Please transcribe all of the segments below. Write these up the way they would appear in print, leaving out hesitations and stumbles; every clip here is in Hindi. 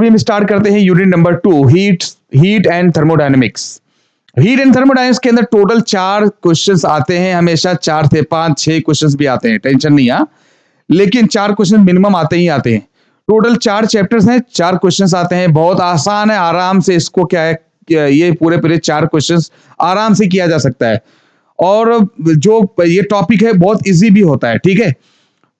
अभी हम स्टार्ट करते हैं unit number 2, heat and thermodynamics. Heat and thermodynamics के अंदर टोटल 4 क्वेश्चंस आते हैं, हमेशा 4 से 5 6 क्वेश्चंस भी आते हैं, टेंशन नहीं है, लेकिन 4 क्वेश्चन मिनिमम आते ही आते हैं। टोटल 4 चैप्टर्स हैं, 4 क्वेश्चंस आते हैं, बहुत आसान है, आराम से इसको क्या है, ये पूरे पूरे 4 क्वेश्चंस आराम से किया जा सकता है। और जो ये टॉपिक है बहुत इजी भी होता है, ठीक है।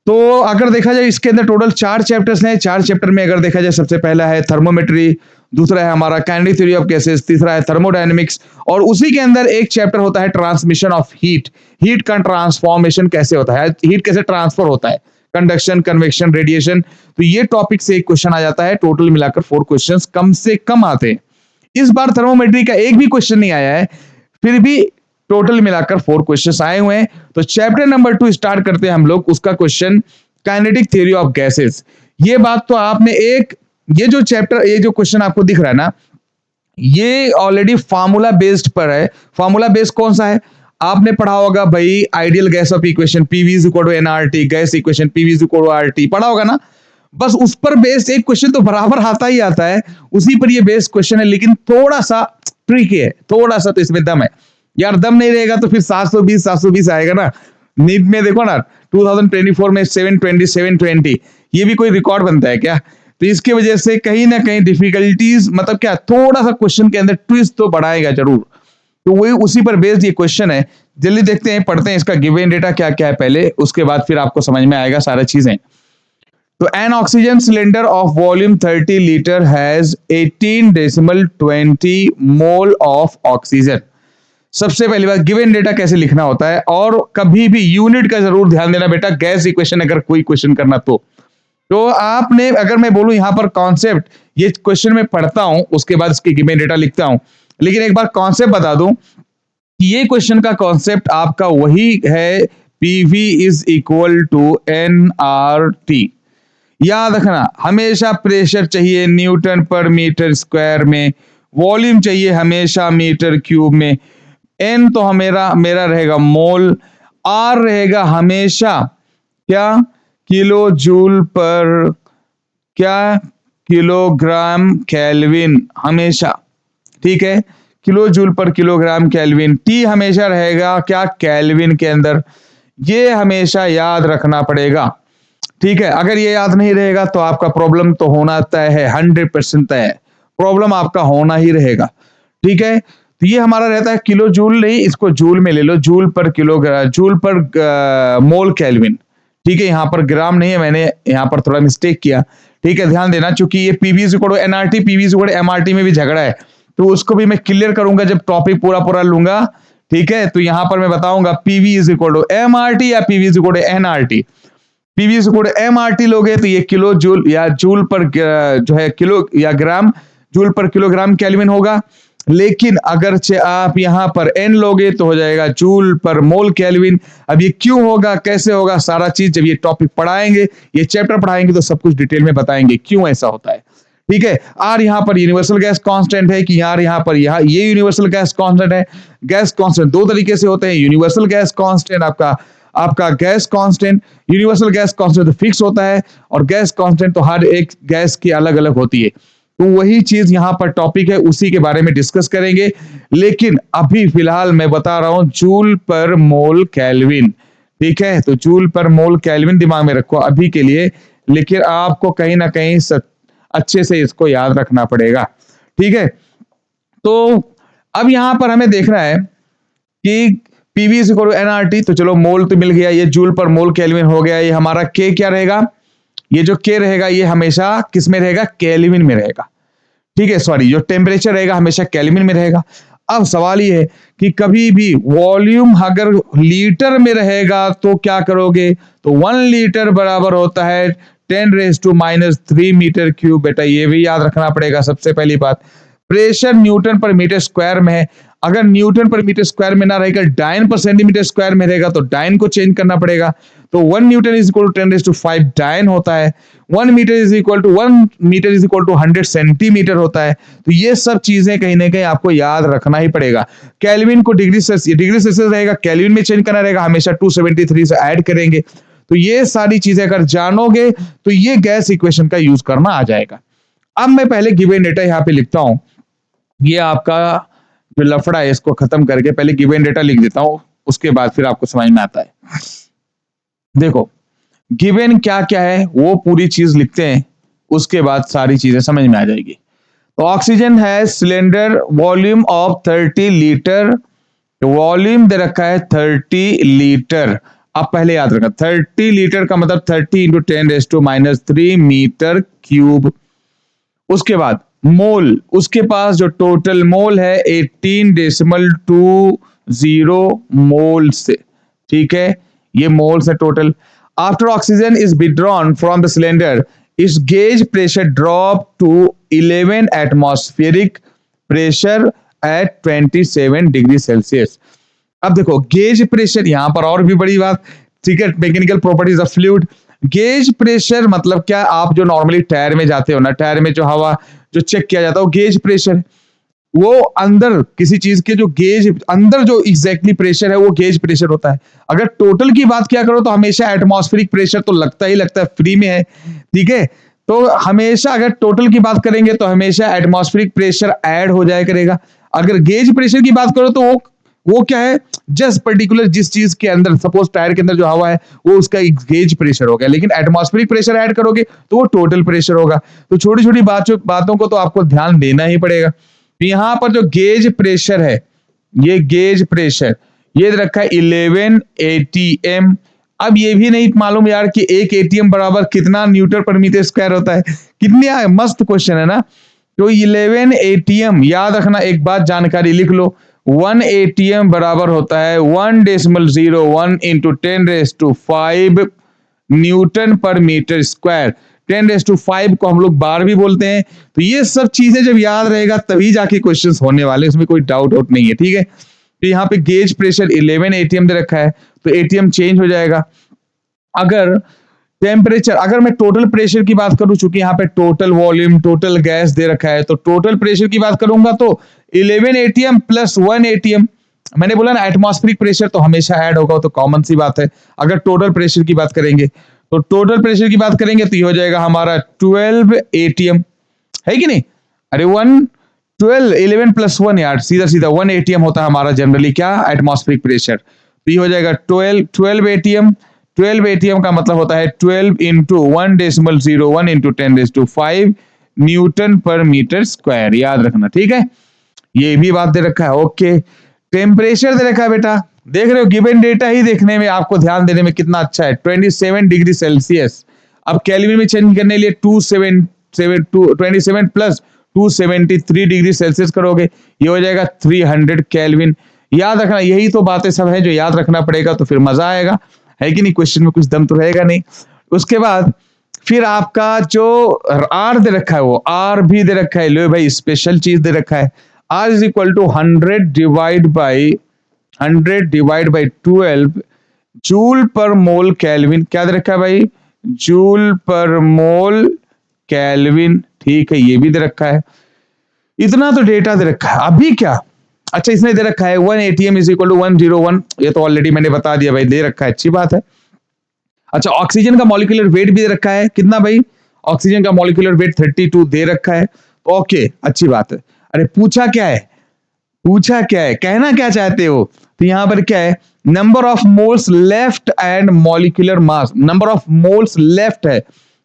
तो अगर देखा जाए इसके अंदर टोटल 4 चैप्टर्स हैं। 4 चैप्टर में अगर देखा जाए, सबसे पहला है थर्मोमेट्री, दूसरा है हमारा काइनेटिक थ्योरी ऑफ गैसेस, तीसरा है थर्मोडायनेमिक्स, और उसी के अंदर एक चैप्टर होता है ट्रांसमिशन ऑफ हीट। हीट का ट्रांसफॉर्मेशन कैसे होता है, हीट कैसे ट्रांसफर होता है, कंडक्शन, कन्वेक्शन, रेडिएशन। तो ये टॉपिक से एक क्वेश्चन आ जाता है। टोटल मिलाकर 4 क्वेश्चंस कम से कम आते हैं। इस बार थर्मोमेट्री का एक भी क्वेश्चन नहीं आया है, फिर भी टोटल मिलाकर 4 क्वेश्चंस आए हुए हैं। तो चैप्टर नंबर 2 स्टार्ट करते हैं हम लोग। उसका question kinetic theory of gases. ये बात तो आपने ये जो चैप्टर, ये जो क्वेश्चन आपको दिख रहा है ना, ये ऑलरेडी फार्मूला बेस्ड पर है। फार्मूला बेस्ड कौन सा है, आपने पढ़ा होगा भाई, ideal gas of equation PV is equal to NRT, gas equation PV is equal to RT, पढ़ा होगा ना। बस उस पर बेस्ड एक क्वेश्चन तो बराबर आता ही आता है, उसी पर ये बेस्ड क्वेश्चन है, लेकिन थोड़ा सा ट्रिक है, थोड़ा सा तो इसमें दम है यार। दम नहीं रहेगा तो फिर 720 आएगा ना। नीट में देखो ना, 2024 में 720 720, ये भी कोई रिकॉर्ड बनता है क्या? तो इसकी वजह से कहीं ना कहीं डिफिकल्टीज, मतलब क्या, थोड़ा सा क्वेश्चन के अंदर ट्विस्ट तो बढ़ाएगा जरूर। तो वही उसी पर बेस्ड ये क्वेश्चन है। जल्दी देखते हैं, पढ़ते हैं इसका गिवन डेटा क्या क्या है पहले, उसके बाद फिर आपको समझ में आएगा सारा चीजें। तो N oxygen cylinder of volume 30 litre has 18.20 mole of oxygen. सबसे पहली बात, गिवन डेटा कैसे लिखना होता है, और कभी भी यूनिट का जरूर ध्यान देना बेटा, गैस इक्वेशन अगर कोई क्वेश्चन करना तो आपने, अगर मैं बोलूं यहां पर कॉन्सेप्ट, ये क्वेश्चन में पढ़ता हूं, उसके बाद इसकी गिवन डेटा लिखता हूं, लेकिन एक बार कॉन्सेप्ट बता दूं कि ये क्वेश्चन का कॉन्सेप्ट आपका वही है, PV is equal to NRT. याद रखना, हमेशा प्रेशर चाहिए न्यूटन पर मीटर स्क्वायर में, वॉल्यूम चाहिए हमेशा मीटर क्यूब में, एन तो मेरा रहेगा मोल, आर रहेगा हमेशा क्या, किलो जूल पर क्या, किलोग्राम केल्विन हमेशा, ठीक है, kilo joule per kilogram kelvin. T हमेशा रहेगा क्या, केल्विन के अंदर। ये हमेशा याद रखना पड़ेगा, ठीक है। अगर ये याद नहीं रहेगा तो आपका प्रॉब्लम तो होना तय है, 100% तय है, प्रॉब्लम आपका होना ही रहेगा, ठीक है। तो ये हमारा रहता है किलो जूल, नहीं इसको जूल में ले लो, जूल पर किलोग्राम, जूल पर मोल केल्विन, ठीक है। यहाँ पर ग्राम नहीं है, मैंने यहाँ पर थोड़ा मिस्टेक किया, ठीक है, ध्यान देना, क्योंकि ये PV is equal to NRT, PV is equal to MRT में भी झगड़ा है, तो उसको भी मैं क्लियर करूंगा जब टॉपिक पूरा लूंगा, ठीक है। तो यहाँ पर मैं बताऊंगा PV is equal to MRT या PV is equal to NRT. PV is equal to MRT लोगे तो ये किलो जूल या जूल पर जो है किलो या ग्राम, जूल पर किलोग्राम केल्विन होगा। लेकिन अगर आप यहां पर एन लोगे तो हो जाएगा जूल पर मोल केल्विन। अब ये क्यों होगा, कैसे होगा, सारा चीज जब ये टॉपिक पढ़ाएंगे, ये चैप्टर पढ़ाएंगे, तो सब कुछ डिटेल में बताएंगे क्यों ऐसा होता है, ठीक है। आर यहां पर यूनिवर्सल गैस कांस्टेंट है कि यार यहां पर ये यूनिवर्सल गैस कांस्टेंट है। गैस कांस्टेंट दो तरीके से होते हैं, यूनिवर्सल गैस कांस्टेंट, आपका gas constant, universal gas constant तो फिक्स होता है, और गैस कांस्टेंट तो हर एक गैस की अलग अलग होती है। तो वही चीज यहां पर टॉपिक है, उसी के बारे में डिस्कस करेंगे। लेकिन अभी फिलहाल मैं बता रहा हूं जूल पर मोल केल्विन, ठीक है। तो जूल पर मोल केल्विन दिमाग में रखो अभी के लिए, लेकिन आपको कहीं ना कहीं अच्छे से इसको याद रखना पड़ेगा, ठीक है। तो अब यहां पर हमें देखना है कि PV is equal to NRT, तो चलो मोल तो मिल गया, ये जूल पर मोल केल्विन हो गया। ये हमारा के क्या रहेगा, ये जो के रहेगा ये हमेशा किस में रहेगा, केल्विन में रहेगा, ठीक है। सॉरी, जो टेम्परेचर रहेगा हमेशा केल्विन में रहेगा। अब सवाल ये है कि कभी भी वॉल्यूम अगर लीटर में रहेगा तो क्या करोगे, तो 1 लीटर बराबर होता है 10⁻³ मीटर क्यूब। बेटा ये भी याद रखना पड़ेगा। सबसे पहली बात, प्रेशर न्यूटन पर मीटर स्क्वायर में है, अगर न्यूटन पर मीटर स्क्वायर में ना रहेगा, डायन पर सेंटीमीटर स्क्वायर में रहेगा, तो डायन को चेंज करना पड़ेगा। तो 1 न्यूटन इज इक्वल टू 10⁵ डायन होता है, 1 metre is equal to 100 centimetre होता है। तो ये सब चीजें कहीं ना कहीं आपको याद रखना ही पड़ेगा। केल्विन को डिग्री सेल्सियस रहेगा, केल्विन में चेंज करना रहेगा, हमेशा 273 से ऐड करेंगे। तो ये सारी चीजें अगर जानोगे तो ये गैस इक्वेशन का यूज करना आ जाएगा। अब मैं पहले गिवन डेटा यहाँ पे लिखता हूं, ये आपका जो लफड़ा है इसको खत्म करके पहले गिवन डेटा लिख देता हूं, उसके बाद फिर आपको समझ में आता है। देखो गिवन क्या क्या है वो पूरी चीज लिखते हैं, उसके बाद सारी चीजें समझ में आ जाएगी। तो ऑक्सीजन है cylinder volume of 30 litre, volume दे रखा है 30 लीटर। अब पहले याद रखना 30 लीटर का मतलब 30 इंटू 10⁻³ मीटर क्यूब। उसके बाद मोल, उसके पास जो टोटल मोल है 18.20 मोल से, ठीक है, ये मोल से total. After oxygen is withdrawn from the cylinder its gauge pressure drop to 11 atmospheric pressure at 27 degree Celsius. अब देखो गेज प्रेशर, यहां पर और भी बड़ी बात, ठीक है, mechanical properties of fluid. Gauge pressure मतलब क्या, आप जो नॉर्मली टायर में जाते हो ना, टायर में जो हवा जो चेक किया जाता है वो गेज प्रेशर, वो अंदर किसी चीज के जो गेज अंदर जो एग्जैक्टली प्रेशर है वो गेज प्रेशर होता है। अगर टोटल की बात क्या करो तो हमेशा एटमॉस्फेरिक प्रेशर तो लगता ही लगता है, फ्री में है, ठीक है। तो हमेशा अगर टोटल की बात करेंगे तो हमेशा एटमॉस्फेरिक प्रेशर ऐड हो जाया करेगा। अगर गेज प्रेशर की बात करो तो वो क्या है, जस्ट पर्टिकुलर जिस चीज के अंदर, सपोज टायर के अंदर जो हवा है वो उसका गेज प्रेशर हो गया, लेकिन एटमॉस्फेरिक प्रेशर ऐड करोगे तो वो टोटल प्रेशर होगा। तो छोटी छोटी बातों को तो आपको ध्यान देना ही पड़ेगा। तो यहां पर जो गेज प्रेशर है, ये गेज प्रेशर ये रखा है 11 ATM। अब ये भी नहीं मालूम यार कि एक ATM बराबर कितना न्यूटन पर मीटर स्क्वायर होता है, कितनी मस्त क्वेश्चन है ना। तो 11 ATM याद रखना, एक बात जानकारी लिख लो, 1 ATM बराबर होता है 1.01 इंटू 10⁵ न्यूटन पर मीटर स्क्वायर। 10⁵ को हम लोग बार भी बोलते हैं। तो ये सब चीजें जब याद रहेगा तभी जाके क्वेश्चंस होने वाले, इसमें कोई डाउट नहीं है, ठीक है। तो यहाँ पे गेज प्रेशर 11 ATM दे रखा है, तो ATM चेंज हो जाएगा। अगर टेम्परेचर, अगर मैं टोटल प्रेशर की बात करूं, चूंकि यहाँ पे टोटल वॉल्यूम टोटल गैस दे रखा है, तो टोटल प्रेशर की बात करूंगा तो 11 ATM प्लस 1 ATM। मैंने बोला ना एटमॉस्फेरिक प्रेशर तो हमेशा ऐड होगा, तो कॉमन सी बात है। अगर टोटल प्रेशर की बात करेंगे तो टोटल प्रेशर की बात करेंगे तो ये हो जाएगा हमारा 12 ATM, है कि नहीं। अरे 11 प्लस 1 यार, सीधा सीधा 1 ATM होता है हमारा जनरली क्या, एटमॉस्फेरिक प्रेशर। तो ये हो जाएगा 12 ATM। 12 ATM का मतलब होता है 12 इंटू 1.01 इंटू 10⁵ न्यूटन पर मीटर स्क्वायर, याद रखना, ठीक है। ये भी बात दे रखा है, ओके। टेम्परेचर दे रखा है बेटा, देख रहे हो गिवन डेटा ही देखने में आपको ध्यान देने में कितना अच्छा है, 27 डिग्री सेल्सियस। अब केल्विन में चेंज करने के लिए 27 प्लस 273 डिग्री सेल्सियस करोगे, ये हो जाएगा 300 केल्विन। याद रखना, यही तो बातें सब है जो याद रखना पड़ेगा, तो फिर मजा आएगा, है कि नहीं, क्वेश्चन में कुछ दम तो रहेगा नहीं। उसके बाद फिर आपका जो आर दे रखा है, वो आर भी दे रखा है, लो भाई स्पेशल चीज दे रखा है, R is equal to 100 divide by 12 joule पर मोल केल्विन। क्या दे रखा है भाई, जूल पर मोल केल्विन, ठीक है, ये भी दे रखा है। इतना तो डेटा दे रखा है। अभी क्या, अच्छा इसने दे रखा है 1 ATM इज इक्वल टू 101, ये तो ऑलरेडी मैंने बता दिया भाई, दे रखा है, अच्छी बात है। अच्छा ऑक्सीजन का मॉलिक्यूलर वेट भी दे रखा है, कितना भाई, ऑक्सीजन का मॉलिक्यूलर वेट 32 दे रखा है, ओके अच्छी बात है। अरे पूछा क्या है, कहना क्या चाहते हो, तो यहां पर क्या है, number of moles left and molecular mass, number of moles left है,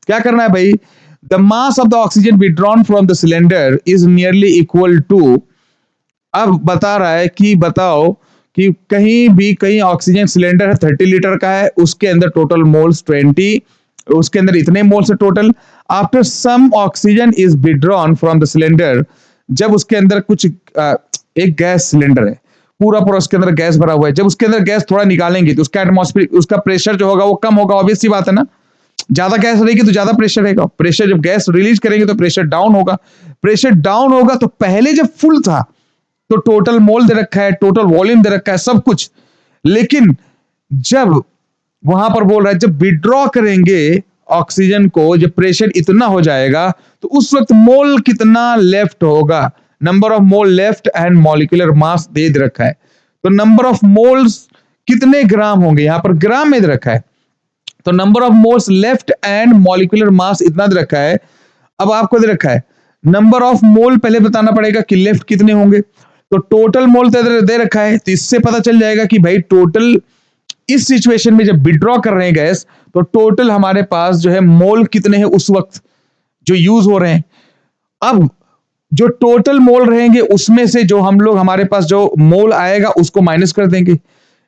क्या करना है भाई, the mass of the oxygen withdrawn from the cylinder is nearly equal to. अब बता रहा है कि बताओ कि कहीं ऑक्सीजन सिलेंडर है 30 लीटर का है, उसके अंदर टोटल मोल्स 20, उसके अंदर इतने मोल्स है total. After some oxygen is withdrawn from the cylinder, जब उसके अंदर कुछ एक गैस सिलेंडर है, पूरा उसके अंदर गैस भरा हुआ है, जब उसके अंदर गैस थोड़ा निकालेंगे तो उसका एटमॉस्फेरिक, उसका प्रेशर जो होगा वो कम होगा, ऑब्वियस सी बात है ना, ज्यादा गैस रहेगी तो ज्यादा प्रेशर रहेगा, प्रेशर जब गैस रिलीज करेंगे तो प्रेशर डाउन होगा, प्रेशर डाउन होगा। तो पहले जब फुल था तो टोटल मोल दे रखा है, टोटल वॉल्यूम दे रखा है, सब कुछ, लेकिन जब वहां पर बोल रहा है जब विड्रॉ करेंगे ऑक्सीजन को, जब प्रेशर इतना हो जाएगा तो उस वक्त मोल कितना लेफ्ट होगा, number of mole left and molecular mass दे रखा है। तो नंबर ऑफ मोल्स कितने ग्राम होंगे, यहां पर ग्राम में दे रखा है, तो number of moles left and molecular मास इतना दे रखा है। अब आपको दे रखा है नंबर ऑफ मोल पहले बताना पड़ेगा कि लेफ्ट कितने होंगे। तो टोटल मोल दे रखा है, तो इससे पता चल जाएगा कि भाई टोटल इस सिचुएशन में जब विड्रॉ कर रहे हैं गैस, तो टोटल हमारे पास जो है मोल कितने हैं उस वक्त जो यूज हो रहे हैं। अब जो टोटल मोल रहेंगे उसमें से जो हम लोग हमारे पास जो मोल आएगा उसको माइनस कर देंगे।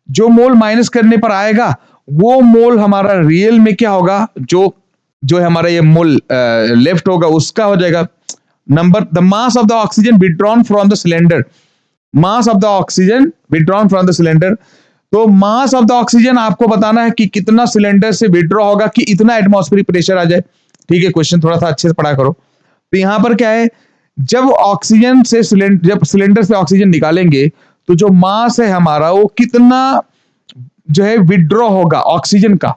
जो मोल माइनस करने पर आएगा वो मोल हमारा रियल में क्या होगा, जो जो है हमारा ये मोल लेफ्ट होगा उसका हो जाएगा number the mass of the oxygen withdrawn from the cylinder. Mass of the oxygen withdrawn from the cylinder, तो मास ऑफ द ऑक्सीजन आपको बताना है कि कितना सिलेंडर से विड्रॉ होगा कि इतना एटमॉस्फेरिक प्रेशर आ जाए। ठीक है, क्वेश्चन थोड़ा सा अच्छे से पढ़ा करो। तो यहां पर क्या है, जब ऑक्सीजन से जब सिलेंडर से ऑक्सीजन निकालेंगे तो जो मास है हमारा वो कितना जो है विड्रॉ होगा ऑक्सीजन का,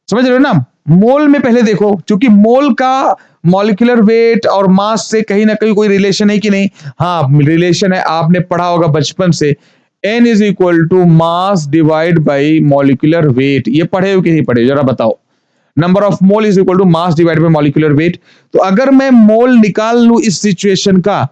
समझ रहे हो ना। मोल में पहले देखो, क्योंकि मोल का मॉलिक्यूलर वेट और मास से कहीं ना कहीं कोई रिलेशन है कि नहीं। हाँ रिलेशन है, आपने पढ़ा होगा बचपन से, N is equal to mass divide by molecular weight. ये पढ़े हो कि नहीं पढ़े, जरा बताओ। Number of mole is equal to mass divide by molecular weight. तो अगर मैं मोल निकाल लूं इस सिचुएशन का,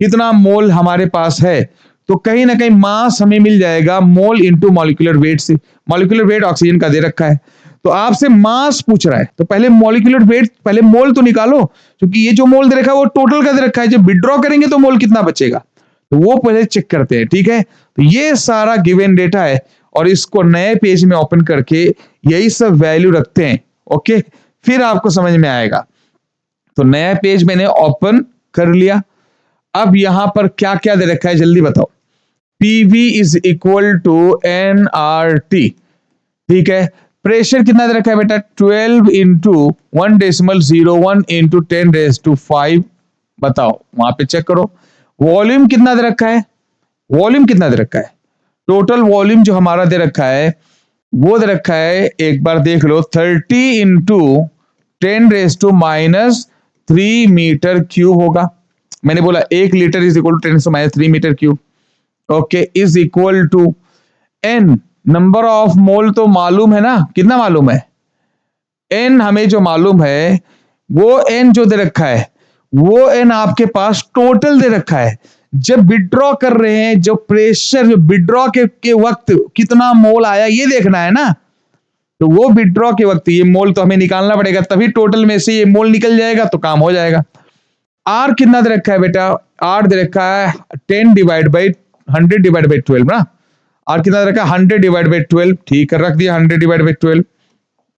कितना मोल हमारे पास है, तो कहीं ना कहीं मास हमें मिल जाएगा मोल इंटू मॉलिक्यूलर वेट से। मॉलिक्यूलर वेट ऑक्सीजन का दे रखा है, तो आपसे मास पूछ रहा है, तो पहले मॉलिक्यूलर वेट, पहले मोल तो निकालो, क्योंकि ये जो मोल दे रखा है वो टोटल का दे रखा है। जब विड्रॉ करेंगे तो मोल कितना बचेगा, तो वो पहले चेक करते हैं। ठीक है, तो ये सारा गिवन डेटा है और इसको नए पेज में ओपन करके यही सब वैल्यू रखते हैं। ओके, फिर आपको समझ में आएगा। तो नया पेज मैंने ओपन कर लिया। अब यहां पर क्या क्या दे रखा है जल्दी बताओ। PV is equal to NRT. ठीक है, प्रेशर कितना दे रखा है बेटा, 12 इंटू 1.01 इंटू 10⁵ बताओ, वहां पे चेक करो। वॉल्यूम कितना दे रखा है, वॉल्यूम कितना दे रखा है, टोटल वॉल्यूम जो हमारा दे रखा है वो दे रखा है, एक बार देख लो, 30 इंटू 10⁻³ मीटर क्यूब होगा। मैंने बोला 1 litre is equal to 10⁻³ metre cube. Okay, is equal to N, number of mole तो मालूम है ना, कितना मालूम है, एन हमें जो मालूम है वो एन जो दे रखा है वो एन आपके पास टोटल दे रखा है। जब विड्रॉ कर रहे हैं, जो प्रेशर, जो विड्रॉ के वक्त कितना मोल आया ये देखना है ना, तो वो विड्रॉ के वक्त ये मोल तो हमें निकालना पड़ेगा, तभी टोटल में से ये मोल निकल जाएगा तो काम हो जाएगा। आर कितना दे रखा है बेटा, आर दे रखा है 10 डिवाइड बाई 100 डिवाइड बाई 12 ना। आर कितना दे रखा है 100 डिवाइड बाई 12। ठीक है, रख दिया 100 डिवाइड बाई 12।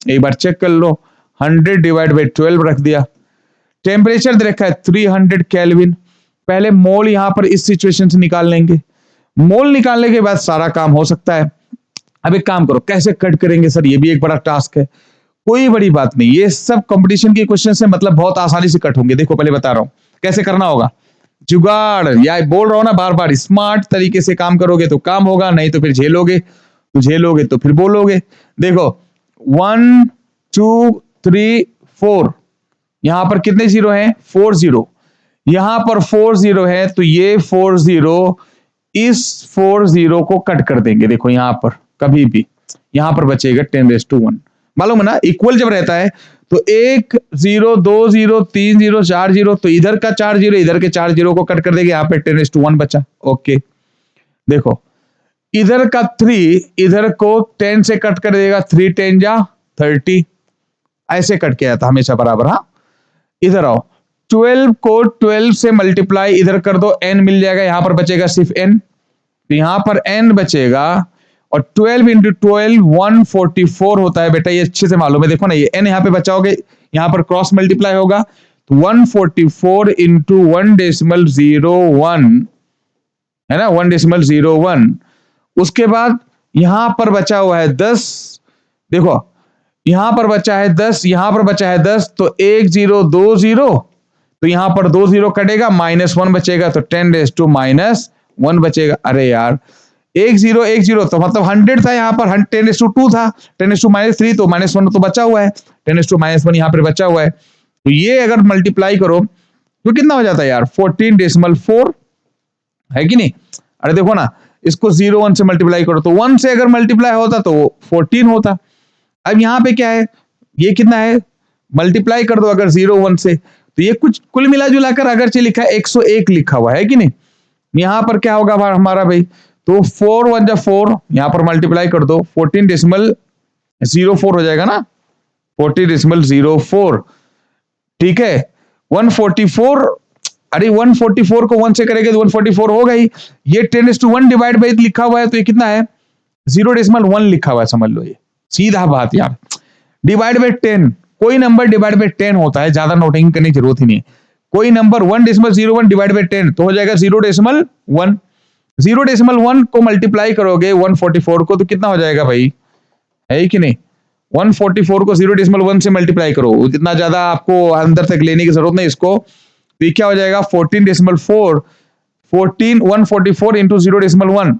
एक बार चेक कर लो, 100 डिवाइड बाई 12 रख दिया। टेम्परेचर दे रखा है 300 केल्विन। पहले मोल यहां पर इस सिचुएशन से निकाल लेंगे, मोल निकालने के बाद सारा काम हो सकता है। अब एक काम करो, कैसे कट करेंगे सर, ये भी एक बड़ा टास्क है। कोई बड़ी बात नहीं, ये सब कंपटीशन के क्वेश्चन से मतलब बहुत आसानी से कट होंगे। देखो पहले बता रहा हूं कैसे करना होगा, जुगाड़, या बोल रहा हूं ना बार बार, स्मार्ट तरीके से काम करोगे तो काम होगा, नहीं तो फिर झेलोगे, तो झेलोगे तो फिर बोलोगे। देखो 1 2 3 4, यहां पर कितने जीरो हैं, 4 जीरो, यहां पर 4 जीरो है, तो ये 4 जीरो इस 4 जीरो को कट कर देंगे। देखो यहां पर कभी भी यहां पर बचेगा 10⁻⁴ मालूम है ना, इक्वल जब रहता है तो 1 0 2 0 3 0 4 0, तो इधर का 4 जीरो इधर के 4 जीरो को कट कर देंगे, यहां पे 10⁻⁴ बचा। ओके, देखो इधर का 3 इधर को 10 से कट कर देगा, 3 10 जा 30, ऐसे कट के आता हमेशा बराबर। हाँ, इधर आओ, 12 को 12 से मल्टीप्लाई इधर कर दो, n मिल जाएगा, यहां पर बचेगा सिर्फ n, तो यहां पर n बचेगा, और 12 इंटू 12 144 होता है बेटा, ये अच्छे से मालूम है। देखो ना, ये n यहां पे बचाओगे, यहां पर क्रॉस मल्टीप्लाई होगा, तो 144 इंटू 1.01 है ना, 1.01। उसके बाद यहां पर बचा हुआ है 10, देखो यहां पर बचा है 10, यहां पर बचा है 10, तो 1 0 2 0, तो यहां पर 2 0 कटेगा, -1 बचेगा, तो 10⁻⁻1 बचेगा। अरे यार 1 0 1 0, तो मतलब 100 था, यहां पर 10⁻² था, 10⁻³ तो -1 तो बचा हुआ है, 10⁻1 यहां पर बचा हुआ है। तो ये अगर मल्टीप्लाई करो तो कितना हो जाता है यार, 14.4 है कि नहीं। अरे देखो ना, इसको 0 1 से मल्टीप्लाई करो तो 1 से अगर मल्टीप्लाई होता तो 14 होता। अब यहां पे क्या है, ये कितना है, मल्टीप्लाई कर दो अगर 0 1 से, तो ये कुछ कुल मिला जुलाकर अगर से लिखा है 101 लिखा हुआ है कि नहीं, यहां पर क्या होगा हमारा भाई, तो 4 1 जा 4, यहां पर मल्टीप्लाई कर दो 14.04 हो जाएगा ना, 14.04, ठीक है। 144, अरे 144 को 1 से करेंगे तो 144 होगा ही, ये 10:1 डिवाइड बाई लिखा हुआ है तो ये कितना है 0.1 लिखा हुआ है, समझ लो ये सीधा बात यार। डिवाइड बाई 10, कोई नंबर डिवाइड बाई 10 होता है, ज्यादा नोटिंग करने की जरूरत ही नहीं। कोई नंबर 1.01 डिवाइड बाई 10 तो हो जाएगा 0.1। 0.1 को मल्टीप्लाई करोगे 144 को तो कितना हो जाएगा भाई, है कि नहीं। 144 को 0.1 से मल्टीप्लाई करो, जितना ज्यादा आपको अंदर तक लेने की जरूरत नहीं इसको, तो क्या हो जाएगा 14.4, 144 इंटू 0.1,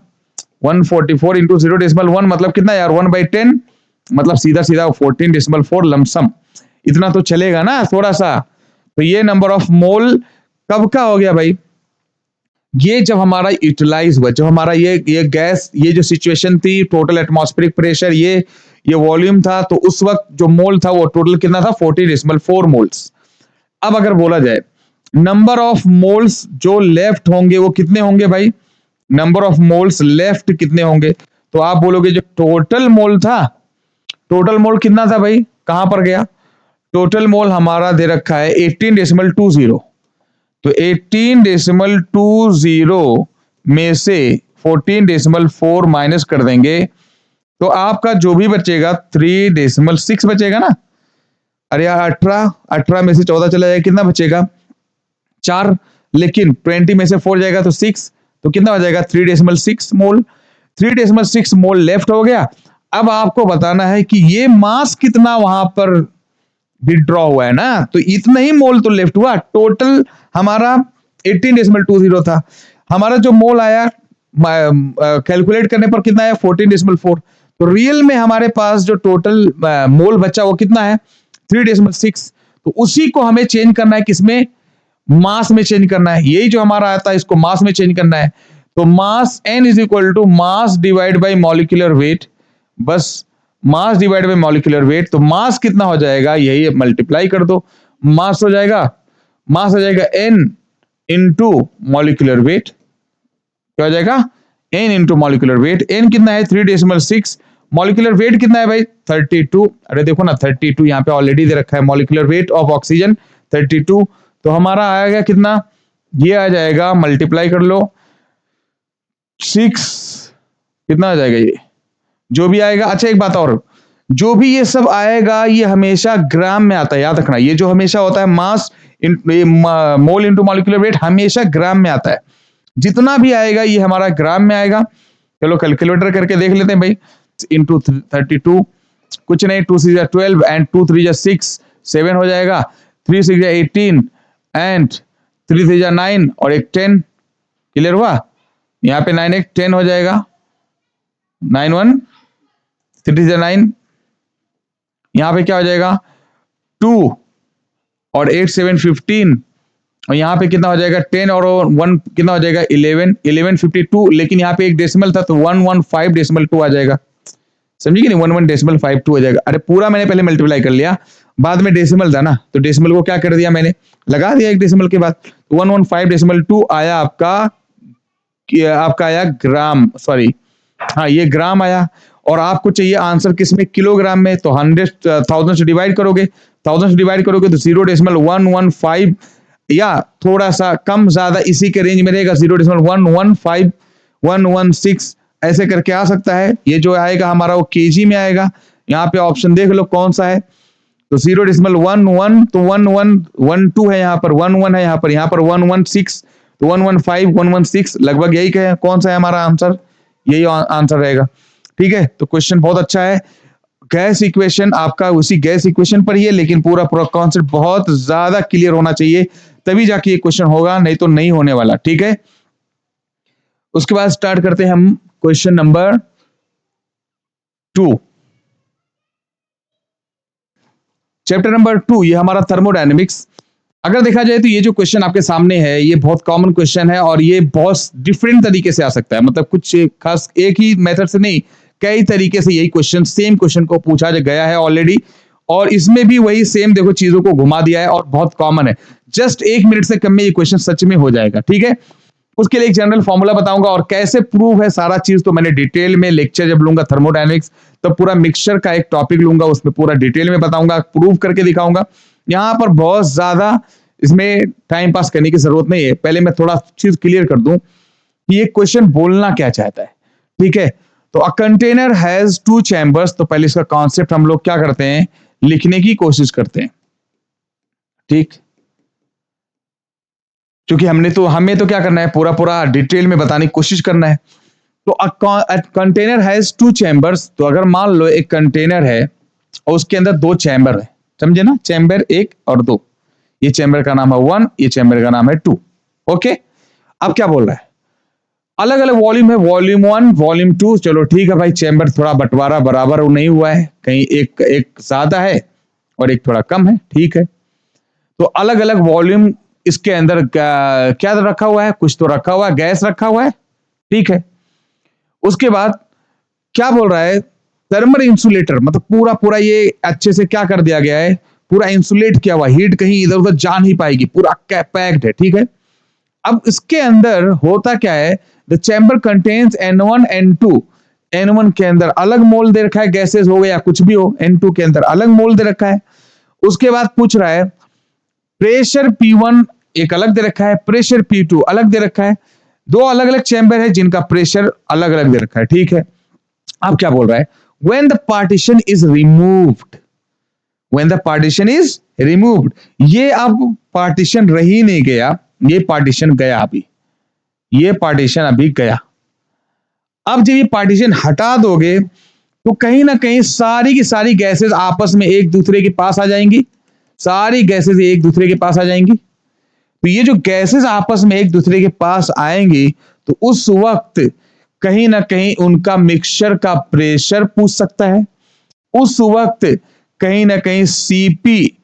144 इंटू 0.1 मतलब कितना यार 1/10, मतलब सीधा सीधा 14.4 लमसम, इतना तो चलेगा ना थोड़ा सा। तो ये नंबर ऑफ मोल कब का हो गया भाई, ये जब हमारा यूटिलाइज हुआ, जब हमारा ये गैस, ये जो सिचुएशन थी, टोटल एटमॉस्फेरिक प्रेशर, ये वॉल्यूम था, तो उस वक्त जो मोल था वो टोटल कितना था 14.4 मोल्स। अब अगर बोला जाए नंबर ऑफ मोल्स जो लेफ्ट होंगे वो कितने होंगे भाई, नंबर ऑफ मोल्स लेफ्ट कितने होंगे, तो आप बोलोगे जो टोटल मोल था, टोटल मोल कितना था भाई, कहां पर गया, टोटल मोल हमारा दे रखा है 18.20, तो 18.20 में से 14.4 माइनस कर देंगे तो आपका जो भी बचेगा 3.6 बचेगा ना। अरे यार 18 में से 14 चला जाएगा, कितना बचेगा 4, लेकिन 20 में से 4 जाएगा तो 6, तो कितना हो जाएगा 3.6 मोल। 3.6 मोल लेफ्ट हो गया। अब आपको बताना है कि ये मास कितना वहां पर विड्रॉ हुआ है ना, तो इतना ही मोल तो लेफ्ट हुआ। टोटल हमारा 18.20 था, हमारा जो मोल आया कैलकुलेट करने पर कितना है 14.4, तो रियल में हमारे पास जो टोटल मोल बचा वो कितना है 3.6, तो उसी को हमें चेंज करना है, किसमें, मास में चेंज करना है। यही जो हमारा आता है इसको मास में चेंज करना है, तो mass n is equal to mass divide by molecular weight, बस mass divide by molecular weight, तो मास कितना हो जाएगा यही मल्टीप्लाई कर दो, मास हो जाएगा n इंटू मॉलिक्यूलर वेट, क्या हो जाएगा n into molecular weight, n कितना है 3.6, मॉलिक्यूलर वेट कितना है भाई 32, अरे देखो ना 32 यहाँ पे ऑलरेडी दे रखा है, मॉलिक्यूलर वेट ऑफ ऑक्सीजन 32, तो हमारा आएगा कितना, ये आ जाएगा मल्टीप्लाई कर लो 6, कितना आ जाएगा ये जो भी आएगा। अच्छा एक बात और, जो भी ये सब आएगा ये हमेशा ग्राम में आता है, याद रखना, ये जो हमेशा होता है मास मोल इंटू मॉलिक्यूलर वेट हमेशा ग्राम में आता है, जितना भी आएगा ये हमारा ग्राम में आएगा। चलो कैलकुलेटर करके देख लेते हैं भाई, इंटू 32, कुछ नहीं, 2 6 12 एंड 2 3 6, 7 हो जाएगा, 3 6 18 एंड 3 3 9 और एक 10, क्लियर हुआ, यहाँ पे 9 एक 10 हो जाएगा, 9 1 3 9, यहाँ पे क्या हो जाएगा 2 और 8 7 15, और यहाँ पे कितना हो जाएगा 10 और 1 कितना हो जाएगा 11 11 52, लेकिन यहाँ पे एक डेसिमल था तो 115.2 आ जाएगा, समझिए कि नहीं, 11.52 हो जाएगा। अरे पूरा मैंने पहले मल्टीप्लाई कर लिया, बाद में डेसिमल था ना, तो डेसिमल को क्या कर दिया मैंने, लगा दिया एक डेसिमल के बाद, 115.2 आया आपका आया ग्राम, सॉरी हाँ ये ग्राम आया, और आपको चाहिए आंसर किसमें, किलोग्राम में, तो 1000 से डिवाइड करोगे, 1000 से डिवाइड करोगे तो 0.115 या थोड़ा सा कम ज्यादा इसी के रेंज में रहेगा, 0.115 116 ऐसे करके आ सकता है। ये जो आएगा हमारा वो केजी में आएगा, यहाँ पे ऑप्शन देख लो कौन सा है, तो 0.11 तो 1112 है, यहाँ पर 11 है, यहाँ पर 116, तो 115 116 लगभग यही कहे, कौन सा है हमारा आंसर, यही आंसर रहेगा। ठीक है, तो क्वेश्चन बहुत अच्छा है, गैस इक्वेशन आपका उसी गैस इक्वेशन पर ही है, लेकिन पूरा कॉन्सेप्ट बहुत ज्यादा क्लियर होना चाहिए, तभी जाके ये क्वेश्चन होगा, नहीं तो नहीं होने वाला। ठीक है, उसके बाद स्टार्ट करते हैं हम क्वेश्चन नंबर 2, चैप्टर नंबर 2, ये हमारा थर्मोडायनेमिक्स। अगर देखा जाए तो ये जो क्वेश्चन आपके सामने है ये बहुत कॉमन क्वेश्चन है, और ये बहुत डिफरेंट तरीके से आ सकता है, मतलब कुछ खास एक ही मेथड से नहीं, कई तरीके से यही क्वेश्चन, सेम क्वेश्चन को पूछा गया है ऑलरेडी, और इसमें भी वही सेम देखो चीजों को घुमा दिया है और बहुत कॉमन है। जस्ट 1 मिनट से कम में ये क्वेश्चन सच में हो जाएगा, ठीक है। उसके लिए एक जनरल फॉर्मूला बताऊंगा और कैसे प्रूव है सारा चीज तो मैंने डिटेल में लेक्चर जब लूंगा थर्मोडायनेमिक्स तो पूरा मिक्सचर का एक टॉपिक लूंगा, उसमें पूरा डिटेल में बताऊंगा, प्रूव करके दिखाऊंगा। यहां पर बहुत ज्यादा इसमें टाइम पास करने की जरूरत नहीं है। पहले मैं थोड़ा चीज क्लियर कर दूं कि ये क्वेश्चन बोलना क्या चाहता है, ठीक है। तो अ कंटेनर हैज 2 चैम्बर्स, तो पहले इसका कॉन्सेप्ट हम लोग क्या करते हैं, लिखने की कोशिश करते हैं, ठीक। क्योंकि हमें तो क्या करना है, पूरा पूरा डिटेल में बताने की कोशिश करना है। तो अ कंटेनर हैज 2 चैम्बर्स, तो अगर मान लो एक कंटेनर है और उसके अंदर 2 चैम्बर है, समझे ना, चैम्बर 1 और 2, ये चैम्बर का नाम है 1, ये चैम्बर का नाम है 2। ओके, अब क्या बोल रहा है, अलग अलग वॉल्यूम है, वॉल्यूम 1 वॉल्यूम 2, चलो ठीक है भाई, चैम्बर थोड़ा बंटवारा बराबर नहीं हुआ है, कहीं एक ज्यादा है और एक थोड़ा कम है, ठीक है। तो अलग अलग वॉल्यूम इसके अंदर क्या रखा हुआ है, कुछ तो रखा हुआ है, गैस रखा हुआ है, ठीक है। उसके बाद क्या बोल रहा है, थर्मल इंसुलेटर, मतलब पूरा पूरा ये अच्छे से क्या कर दिया गया है, पूरा इंसुलेट किया हुआ, हीट कहीं इधर उधर जा नहीं पाएगी, पूरा पैक्ड है, ठीक है। अब इसके अंदर होता क्या है, the chamber contains N1 N2, N1 के अंदर अलग मोल दे रखा है, गैसेस हो गया या कुछ भी हो, N2 के अंदर अलग मोल दे रखा है। उसके बाद पूछ रहा है प्रेशर P1 एक अलग दे रखा है, प्रेशर P2 अलग दे रखा है, 2 अलग अलग चैम्बर है जिनका प्रेशर अलग अलग दे रखा है, ठीक है। अब क्या बोल रहा है, when the partition is removed, when the partition is removed, ये अब पार्टीशन रही नहीं गया, ये पार्टीशन गया, अभी ये पार्टीशन अभी गया। अब जब ये पार्टीशन हटा दोगे तो कहीं ना कहीं सारी की सारी गैसेस आपस में एक दूसरे के पास आ जाएंगी, सारी गैसेस एक दूसरे के पास आ जाएंगी। तो ये जो गैसेस आपस में एक दूसरे के पास आएंगी तो उस वक्त कहीं ना कहीं उनका मिक्सचर का प्रेशर पूछ सकता है, उस वक्त कहीं ना कहीं CP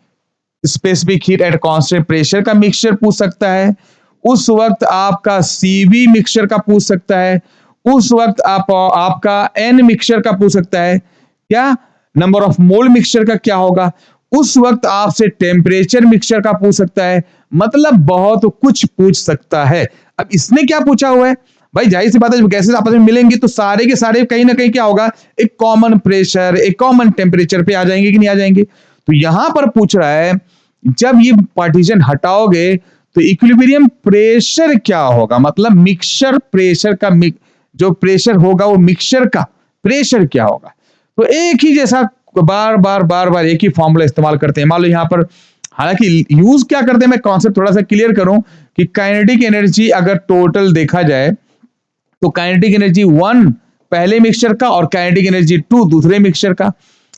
specific heat at constant pressure का मिक्सचर पूछ सकता है, उस वक्त आपका सीवी मिक्सचर का पूछ सकता है, उस वक्त आपका एन मिक्सचर का पूछ सकता है, क्या नंबर ऑफ मोल मिक्सचर का क्या होगा, उस वक्त आपसे टेम्परेचर मिक्सचर का पूछ सकता है, मतलब बहुत कुछ पूछ सकता है। अब इसने क्या पूछा हुआ है भाई, जाहिर सी बात है जब गैसेस आपस में मिलेंगी तो सारे के सारे कहीं ना कहीं क्या होगा, एक कॉमन प्रेशर एक कॉमन टेम्परेचर पे आ जाएंगे कि नहीं आ जाएंगे। तो यहां पर पूछ रहा है जब ये पार्टीशन हटाओगे तो इक्विलिब्रियम प्रेशर क्या होगा, मतलब मिक्सचर प्रेशर का जो प्रेशर होगा वो मिक्सचर का प्रेशर क्या होगा। तो एक ही जैसा बार बार एक ही फॉर्मूला इस्तेमाल करते हैं। मान लो यहां पर हालांकि यूज क्या करते हैं, मैं कॉन्सेप्ट थोड़ा सा क्लियर करूं कि काइनेटिक एनर्जी अगर टोटल देखा जाए तो काइनेटिक एनर्जी 1 पहले मिक्सचर का और काइनेटिक एनर्जी 2 दूसरे मिक्सचर का।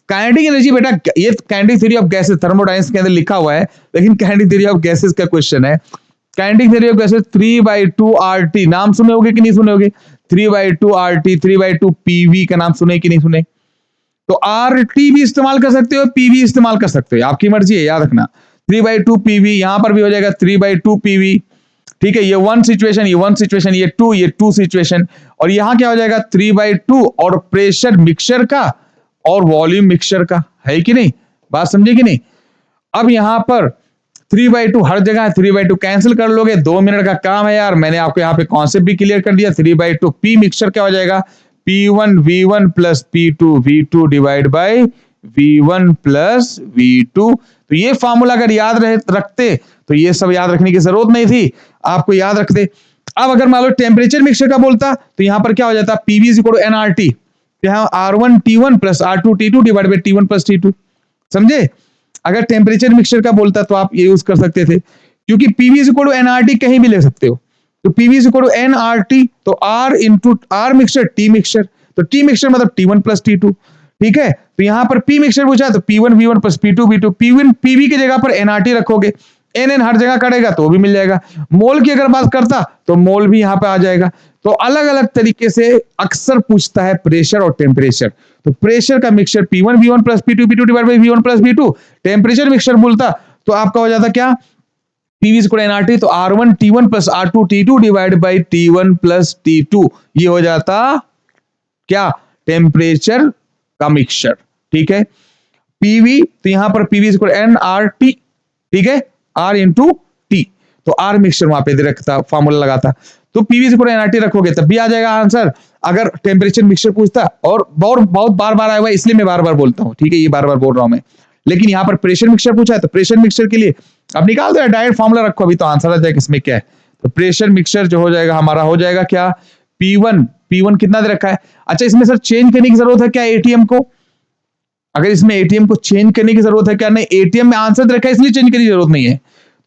काइनेटिक एनर्जी बेटा, ये kinetic theory of gases thermodynamics के अंदर लिखा हुआ है, लेकिन काइनेटिक थ्योरी ऑफ गैसेस का क्वेश्चन है। Kinetic theory of gases 3/2 RT, नाम सुने होगे कि नहीं सुने होगे, 3/2 RT 3/2 PV का नाम सुने कि नहीं सुने। तो RT भी इस्तेमाल कर सकते हो, PV इस्तेमाल कर सकते हो, आपकी मर्जी है, याद रखना 3/2 PV यहां पर भी हो जाएगा 3/2 PV, ठीक है। ये 1 सिचुएशन, ये 1 सिचुएशन, ये 2 सिचुएशन, और यहां क्या हो जाएगा 3/2 और प्रेशर मिक्सचर का और वॉल्यूम मिक्सचर का, है कि नहीं, बात समझे कि नहीं। अब यहां पर 3/2 हर जगह, 3/2 कैंसिल कर लोगे, 2 मिनट का काम है यार, मैंने आपको यहां पे कॉन्सेप्ट भी क्लियर कर दिया। 3/2 P मिक्सचर क्या हो जाएगा, P1 V1 plus P2 V2 divide by V1 plus V2। तो ये फॉर्मूला अगर याद रखते तो ये सब याद रखने की जरूरत नहीं थी, आपको याद रखते। अब अगर मान लो टेम्परेचर मिक्सचर का बोलता तो यहां पर क्या हो जाता, PV is equal to NRT, यहां R1 T1 plus R2 T2 divide by T1 plus T2, समझे। अगर टेम्परेचर मिक्सचर का बोलता तो आप ये यूज कर सकते थे, क्योंकि PV is equal to NRT कहीं भी ले सकते हो, तो PV is equal to NRT, तो R into R mixture T mixture, तो T मिक्सचर मतलब T1 प्लस T2, ठीक है। तो यहां पर P मिक्सचर पूछा तो P1 V1 plus P2 V2, P1 PV की जगह पर NRT रखोगे, NN हर जगह करेगा तो भी मिल जाएगा। मोल की अगर बात करता तो मोल भी यहां पे आ जाएगा। तो अलग अलग तरीके से अक्सर पूछता है प्रेशर और टेम्परेचर। तो प्रेशर का mixture P1 V1 plus P2 V2 divide by V1 plus V2, temperature mixture बोलता तो आपका हो जाता क्या, PV is equal to NRT, तो R1 T1 plus R2 T2 divide by T1 plus T2, ये हो जाता क्या, टेम्परेचर का मिक्सचर, ठीक है। पीवी, तो यहां पर PV is equal N R T, ठीक है, आर इंटू टी, तो आर मिक्सचर वहां पे दे रखता, फॉर्मूला लगाता, तो PV is equal N R T रखोगे तब भी आ जाएगा आंसर। अगर टेम्परेचर मिक्सचर पूछता, और बहुत बार बार आया हुआ इसलिए मैं बार बार बोलता हूं, ठीक है, ये बार बार बोल रहा हूं मैं, लेकिन यहां पर प्रेशर मिक्सचर पूछा है तो प्रेशर मिक्सचर के लिए अब निकाल दो, डायरेक्ट फॉर्मूला रखो, अभी तो आंसर आ जाएगा इसमें क्या है। तो प्रेशर मिक्सचर जो हो जाएगा हमारा हो जाएगा क्या, P1 कितना दे रखा है। अच्छा इसमें सर चेंज करने की जरूरत है क्या एटीएम को, अगर इसमें एटीएम को चेंज करने की जरूरत है क्या, नहीं, एटीएम में आंसर दे रखा है इसलिए चेंज करने की जरूरत नहीं है।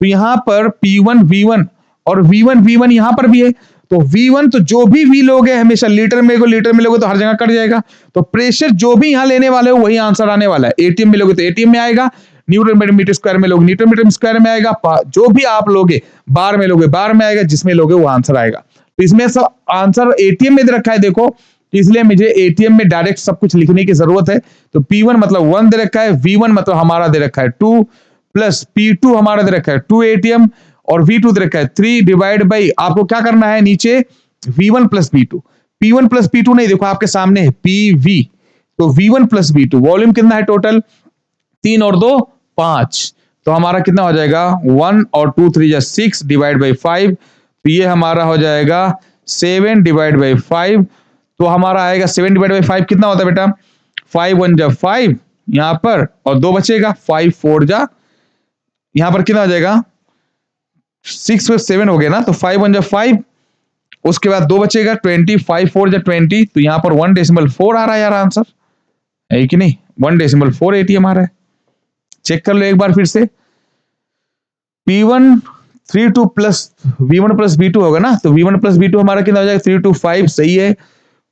तो यहां पर P1 V1 और V1 यहां पर भी है, तो V1 तो जो भी V लोगे हमेशा लीटर में लोगे तो हर जगह कट जाएगा, तो प्रेशर जो भी यहां लेने वाले हो वही आंसर आने वाला है। एटीएम में लोगे तो एटीएम में आएगा, न्यूटन मीटर स्क्वायर में लोगे न्यूटन मीटर स्क्वायर में आएगा, जो भी आप लोगे बार में लोगे बार में आएगा, जिसमें लोगे वो आंसर आएगा। तो इसमें सब आंसर एटीएम में दे रखा है देखो, इसलिए मुझे एटीएम में डायरेक्ट सब कुछ लिखने की जरूरत है। तो P1 मतलब 1 दे रखा है, V1 मतलब हमारा दे रखा है 2, प्लस P2 हमारा दे रखा है 2 एटीएम, और V2 दे रखा है 3 डिवाइड बाई, आपको क्या करना है नीचे V1 plus P2, P1 plus P2 नहीं, देखो आपके सामने है PV, तो V1 प्लस V2, वॉल्यूम कितना है टोटल 3 और 2 5, तो हमारा कितना हो जाएगा 1 और 2 3 जा 6 डिवाइड बाई 5, तो ये हमारा हो जाएगा 7 डिवाइड बाई 5, तो हमारा आएगा 7 डिवाइड बाई 5 कितना होता है बेटा, 5 1 जा 5 यहां पर, और 2 बचेगा 5 4 जा, यहां पर कितना हो जाएगा 6 और 7 हो गया ना, तो 5 1 जा 5, उसके बाद 2 बचेगा 20, 5 4 जा 20, तो यहां पर 1.4 आ रहा है यार आंसर, है कि नहीं, 1.4 एटीएम आ रहा है। चेक कर लो एक बार फिर से, P1 32 plus V1 plus V2 होगा ना, तो V1 प्लस V2 हमारा कितना हो जाएगा 3 2 5, सही है।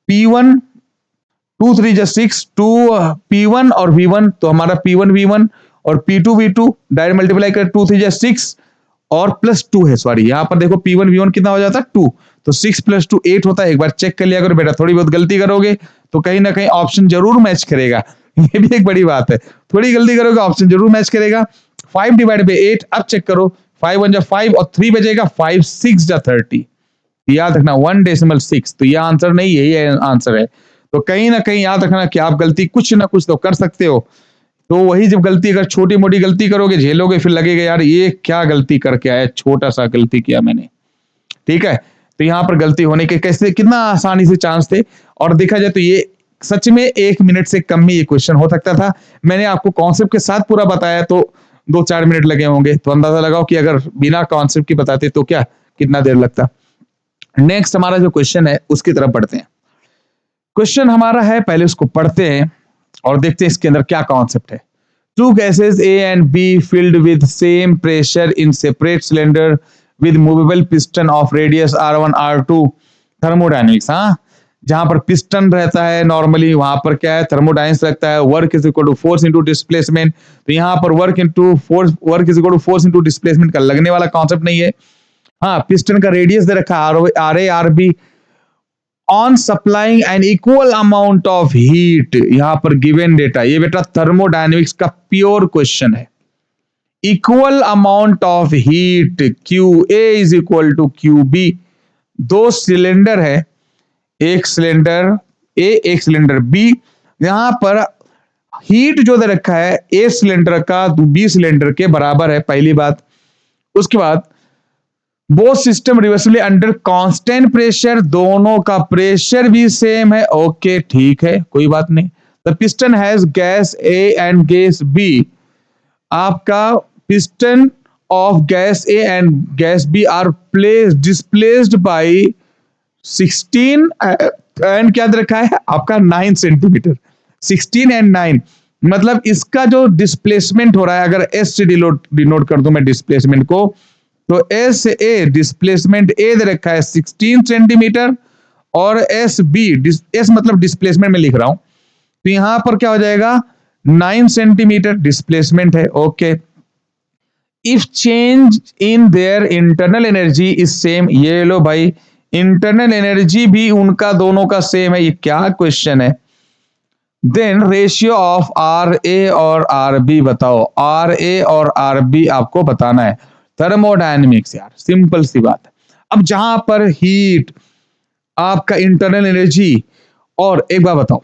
P1 2 3 जा 6, 2 P1 और V1, तो हमारा P1 V1 और P2 V2 डायरेक्ट मल्टीप्लाई कर 2 3 जा 6 और प्लस 2 है, सॉरी यहां पर देखो P1 V1 कितना हो जाता है 2, तो 6 प्लस 2 8 होता है। एक बार चेक कर लिया करो बेटा, थोड़ी बहुत गलती करोगे तो कहीं ना कहीं ऑप्शन जरूर मैच करेगा, ये भी एक बड़ी बात है, थोड़ी गलती करोगे ऑप्शन जरूर मैच करेगा। 5 डिवाइड बाई 8, अब चेक करो 5 1 जा 5 और 3 बचेगा 5 6 जा 30, याद रखना 1.6, तो ये आंसर नहीं है, ये आंसर है। तो कहीं ना कहीं याद रखना कि आप गलती कुछ ना कुछ तो कर सकते हो, तो वही जब गलती अगर छोटी मोटी गलती करोगे झेलोगे, फिर लगेगा यार ये क्या गलती करके आया, छोटा सा गलती किया मैंने, ठीक है। तो यहाँ पर गलती होने के कैसे कितना आसानी से चांस थे, और देखा जाए तो ये सच में 1 मिनट से कम में ये क्वेश्चन हो सकता था। मैंने आपको कॉन्सेप्ट के साथ पूरा बताया तो 2-4 मिनट लगे होंगे, तो अंदाजा लगाओ कि अगर बिना कॉन्सेप्ट की बताते तो क्या कितना देर लगता। नेक्स्ट हमारा जो क्वेश्चन है उसकी तरफ बढ़ते हैं। क्वेश्चन हमारा है, पहले उसको पढ़ते हैं और देखते हैं इसके अंदर क्या कॉन्सेप्ट है। Two gases A and B filled with same pressure in separate cylinder with movable piston of radius R1 R2, thermodynamics, हाँ, जहां पर पिस्टन रहता है नॉर्मली वहां पर क्या है थर्मोडाइनमिक्स लगता है, work is equal to force into displacement, तो यहां पर work is equal to force into displacement का लगने वाला कॉन्सेप्ट नहीं है। हाँ, पिस्टन का रेडियस दे रखा है R A R B, on supplying an equal amount of heat, यहां पर गिवन डेटा, ये बेटा थर्मोडायनेमिक्स का प्योर क्वेश्चन है। Equal amount of heat Q A is equal to Q B, दो सिलेंडर है, एक सिलेंडर ए एक सिलेंडर बी, यहां पर हीट जो दे रखा है ए सिलेंडर का बी सिलेंडर के बराबर है, पहली बात। उसके बाद both system reversibly under constant pressure, दोनों का प्रेशर भी सेम है, ओके ठीक है कोई बात नहीं। The piston has gas A and gas B, आपका piston of gas A and gas B are displaced by 16 and क्या दे रखा है आपका 9 सेंटीमीटर, 16 एंड 9, मतलब इसका जो डिस्प्लेसमेंट हो रहा है, अगर एस से डिनोट कर दूं मैं डिस्प्लेसमेंट को, तो एस ए डिस्प्लेसमेंट ए दे रखा है 16 सेंटीमीटर और एस बी, एस मतलब डिस्प्लेसमेंट में लिख रहा हूं, तो यहां पर क्या हो जाएगा 9 सेंटीमीटर डिस्प्लेसमेंट है, okay. If change in their internal energy is same, ये लो भाई इंटरनल एनर्जी भी उनका दोनों का सेम है, ये क्या क्वेश्चन है। Than ratio of R A और आर बी बताओ, आर ए और आर बी आपको बताना है। थर्मोडायनेमिक्स यार सिंपल सी बात है। अब जहां पर हीट आपका इंटरनल एनर्जी, और एक बार बताओ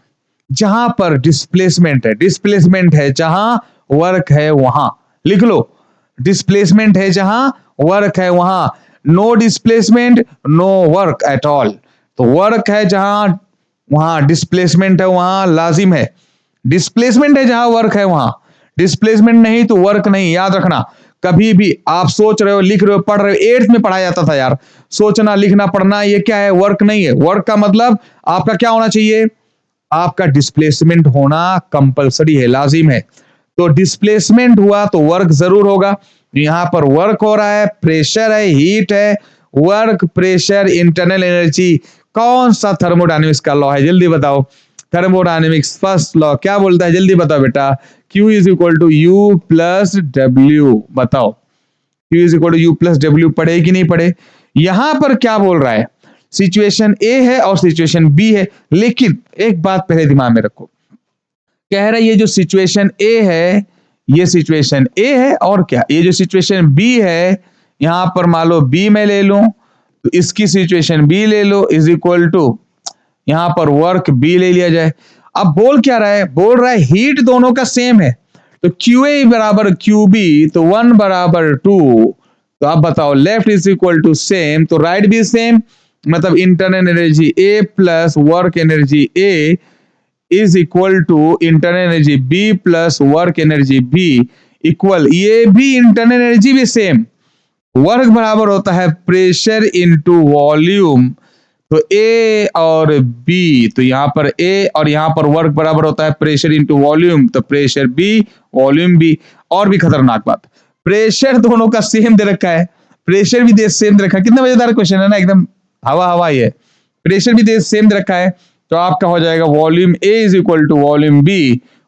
जहां पर डिस्प्लेसमेंट है जहां वर्क है वहां लिख लो, डिस्प्लेसमेंट है जहां वर्क है वहां, no displacement no work at all. तो वर्क है जहां वहां डिस्प्लेसमेंट है वहां लाजिम है, डिस्प्लेसमेंट है जहां वर्क है वहां, डिस्प्लेसमेंट नहीं तो वर्क नहीं, याद रखना। कभी भी आप सोच रहे हो, लिख रहे हो, पढ़ रहे हो, एट्थ में पढ़ाया जाता था यार, सोचना लिखना पढ़ना ये क्या है, वर्क नहीं है। वर्क का मतलब आपका क्या होना चाहिए, आपका डिस्प्लेसमेंट होना कंपलसरी है, लाजिम है। तो डिस्प्लेसमेंट हुआ तो वर्क जरूर होगा। यहां पर वर्क हो रहा है, प्रेशर है, हीट है, वर्क, प्रेशर, इंटरनल एनर्जी। कौन सा थर्मोडायनेमिक्स का लॉ है, जल्दी बताओ। थर्मोडायनेमिक्स फर्स्ट लॉ क्या बोलता है, जल्दी बताओ बेटा। Q is equal to U plus W. बताओ Q is equal to U plus W, पढ़े कि नहीं पढ़े। यहां पर क्या बोल रहा है, सिचुएशन ए है और सिचुएशन बी है, लेकिन एक बात पहले दिमाग में रखो, कह रहा है ये जो सिचुएशन ए है, ये सिचुएशन ए है, और क्या ये जो सिचुएशन बी है, यहां पर मान लो बी में ले लो, तो इसकी सिचुएशन बी ले लो इज इक्वल टू, यहां पर वर्क बी ले लिया जाए। अब बोल क्या रहा है, बोल रहा है हीट दोनों का सेम है, तो QA बराबर QB, तो 1 बराबर 2। तो आप बताओ left is equal to same, तो राइट भी सेम, मतलब internal energy A plus work energy A is equal to internal energy B plus work energy B equal, ये भी इंटरनल एनर्जी भी सेम, वर्क बराबर होता है प्रेशर इनटू वॉल्यूम। तो A और B, तो यहां पर A और यहां पर वर्क बराबर होता है प्रेशर इनटू वॉल्यूम, तो प्रेशर B वॉल्यूम B। और भी खतरनाक बात, प्रेशर दोनों का सेम दे रखा है, प्रेशर भी दे सेम दे रखा है, कितना मजेदार क्वेश्चन है ना, एकदम हवा हवा ही है। प्रेशर भी दे सेम दे रखा है, तो आपका हो जाएगा volume A is equal to volume B।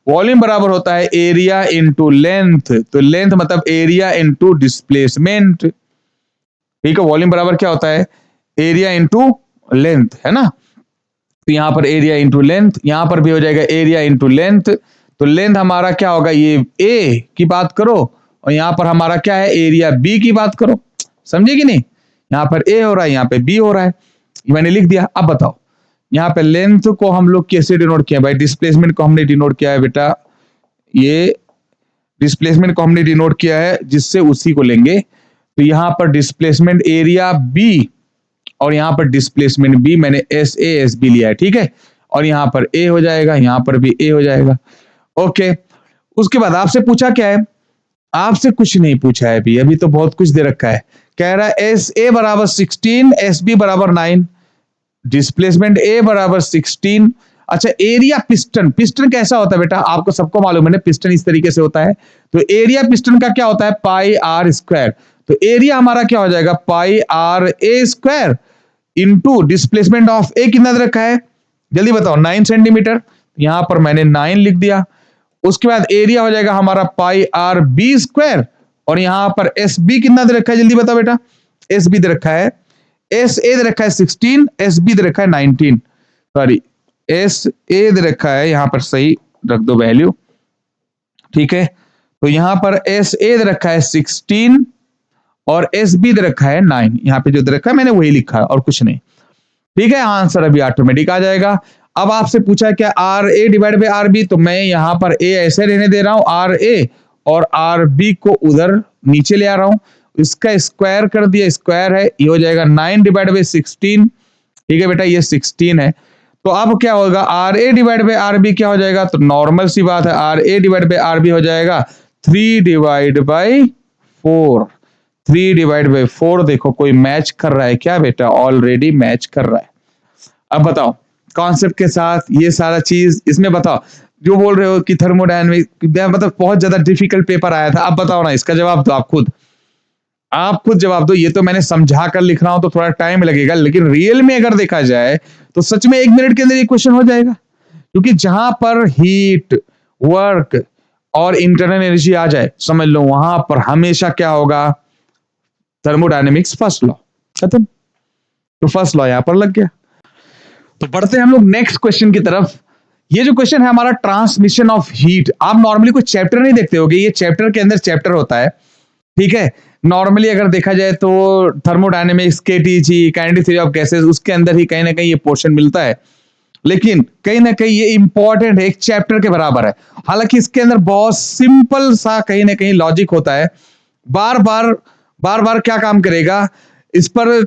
Volume बराबर होता है एरिया इनटू लेंथ, तो लेंथ मतलब एरिया इनटू डिस्प्लेसमेंट। ठीक है, वॉल्यूम बराबर क्या होता है, एरिया इनटू लेंथ, है ना। तो यहां पर एरिया इंटू लेंथ, यहां पर भी हो जाएगा एरिया इंटू लेंथ। तो लेंथ हमारा क्या होगा, ये ए की बात करो, और यहां पर हमारा क्या है, एरिया बी की बात करो, समझे कि नहीं। यहां पर ए हो रहा है, यहां पे बी हो रहा है, मैंने लिख दिया। अब बताओ यहां पे लेंथ को हम लोग कैसे डिनोट किया भाई, डिस्प्लेसमेंट को हमने डिनोट किया है बेटा, ये डिस्प्लेसमेंट को हमने डिनोट किया है, जिससे उसी को लेंगे। तो यहां पर डिस्प्लेसमेंट एरिया बी और यहां पर डिस्प्लेसमेंट बी, मैंने एस बी लिया है, ठीक है। और यहां पर ए हो जाएगा, यहां पर भी ए हो जाएगा, ओके। उसके बाद आपसे पूछा क्या है, आपसे कुछ नहीं पूछा है अभी, अभी तो बहुत कुछ दे रखा है। कह रहा है एस ए बराबर 16, एस बी बराबर 9, डिस्प्लेसमेंट ए बराबर 16। अच्छा, एरिया पिस्टन, पिस्टन कैसा होता है बेटा, आपको सबको मालूम है ना, पिस्टन इस तरीके से होता है। तो एरिया पिस्टन का क्या होता है, पाई आर स्क्वायर। तो एरिया हमारा क्या हो जाएगा, pi r A square into displacement of A कितना दे रखा है, जल्दी बताओ, 9 सेंटीमीटर, यहां पर मैंने 9 लिख दिया। उसके बाद एरिया हो जाएगा हमारा पाई आर बी स्क्वायर, और यहां पर एस बी कितना दे रखा है, जल्दी बताओ बेटा। एस बी दे रखा है, एस ए दे रखा है 16, एस बी दे रखा है 19, सॉरी एस ए दे रखा है, यहां पर सही रख दो वैल्यू, ठीक है। तो यहां पर एस ए दे रखा है 16 और एस बी दे रखा है 9, यहां पे जो दे रखा है मैंने वही लिखा है और कुछ नहीं, ठीक है। आंसर अभी ऑटोमेटिक आ जाएगा। अब आपसे पूछा क्या, R A divide by R B, तो मैं यहां पर ए ऐसे रहने दे रहा हूं, आर ए और आर बी को उधर नीचे ले आ रहा हूं, इसका स्क्वायर कर दिया, स्क्वायर है, ये हो जाएगा 9 डिवाइड बाई 16, ठीक है बेटा, ये 16 है। तो अब क्या होगा, R A divide by R B क्या हो जाएगा, तो नॉर्मल सी बात है, R A divide by R B हो जाएगा 3 डिवाइड बाई 4, 3 डिवाइड बाई 4। देखो कोई मैच कर रहा है क्या बेटा, ऑलरेडी मैच कर रहा है। अब बताओ कॉन्सेप्ट के साथ ये सारा चीज इसमें बताओ, जो बोल रहे हो कि थर्मोडायनामिक मतलब बहुत ज्यादा डिफिकल्ट पेपर आया था, अब बताओ ना, इसका जवाब दो, आप खुद जवाब दो। ये तो मैंने समझा कर लिख रहा हूं तो थोड़ा टाइम लगेगा, लेकिन रियल में अगर देखा जाए तो सच में 1 मिनट के अंदर ये क्वेश्चन हो जाएगा, क्योंकि जहां पर हीट, वर्क और इंटरनल एनर्जी आ जाए, समझ लो वहां पर हमेशा क्या होगा, थर्मोडायनेमिक्स फर्स्ट लॉ खत्म। तो फर्स्ट लॉ यहां पर लग गया। तो बढ़ते हैं हम लोग नेक्स्ट क्वेश्चन की तरफ। ये जो क्वेश्चन है हमारा ट्रांसमिशन ऑफ हीट, आप नॉर्मली कोई चैप्टर नहीं देखते होगे, ये चैप्टर के अंदर चैप्टर होता है, ठीक है। नॉर्मली अगर देखा जाए तो thermodynamics, KTG, kinetic theory of gases, उसके अंदर ही कहीं ना कहीं ये पोर्शन मिलता है। लेकिन कहीं ना कहीं ये इंपॉर्टेंट है, एक चैप्टर के बराबर है। हालांकि इसके अंदर बहुत सिंपल सा कहीं ना कहीं लॉजिक होता है। बार बार क्या काम करेगा, इस पर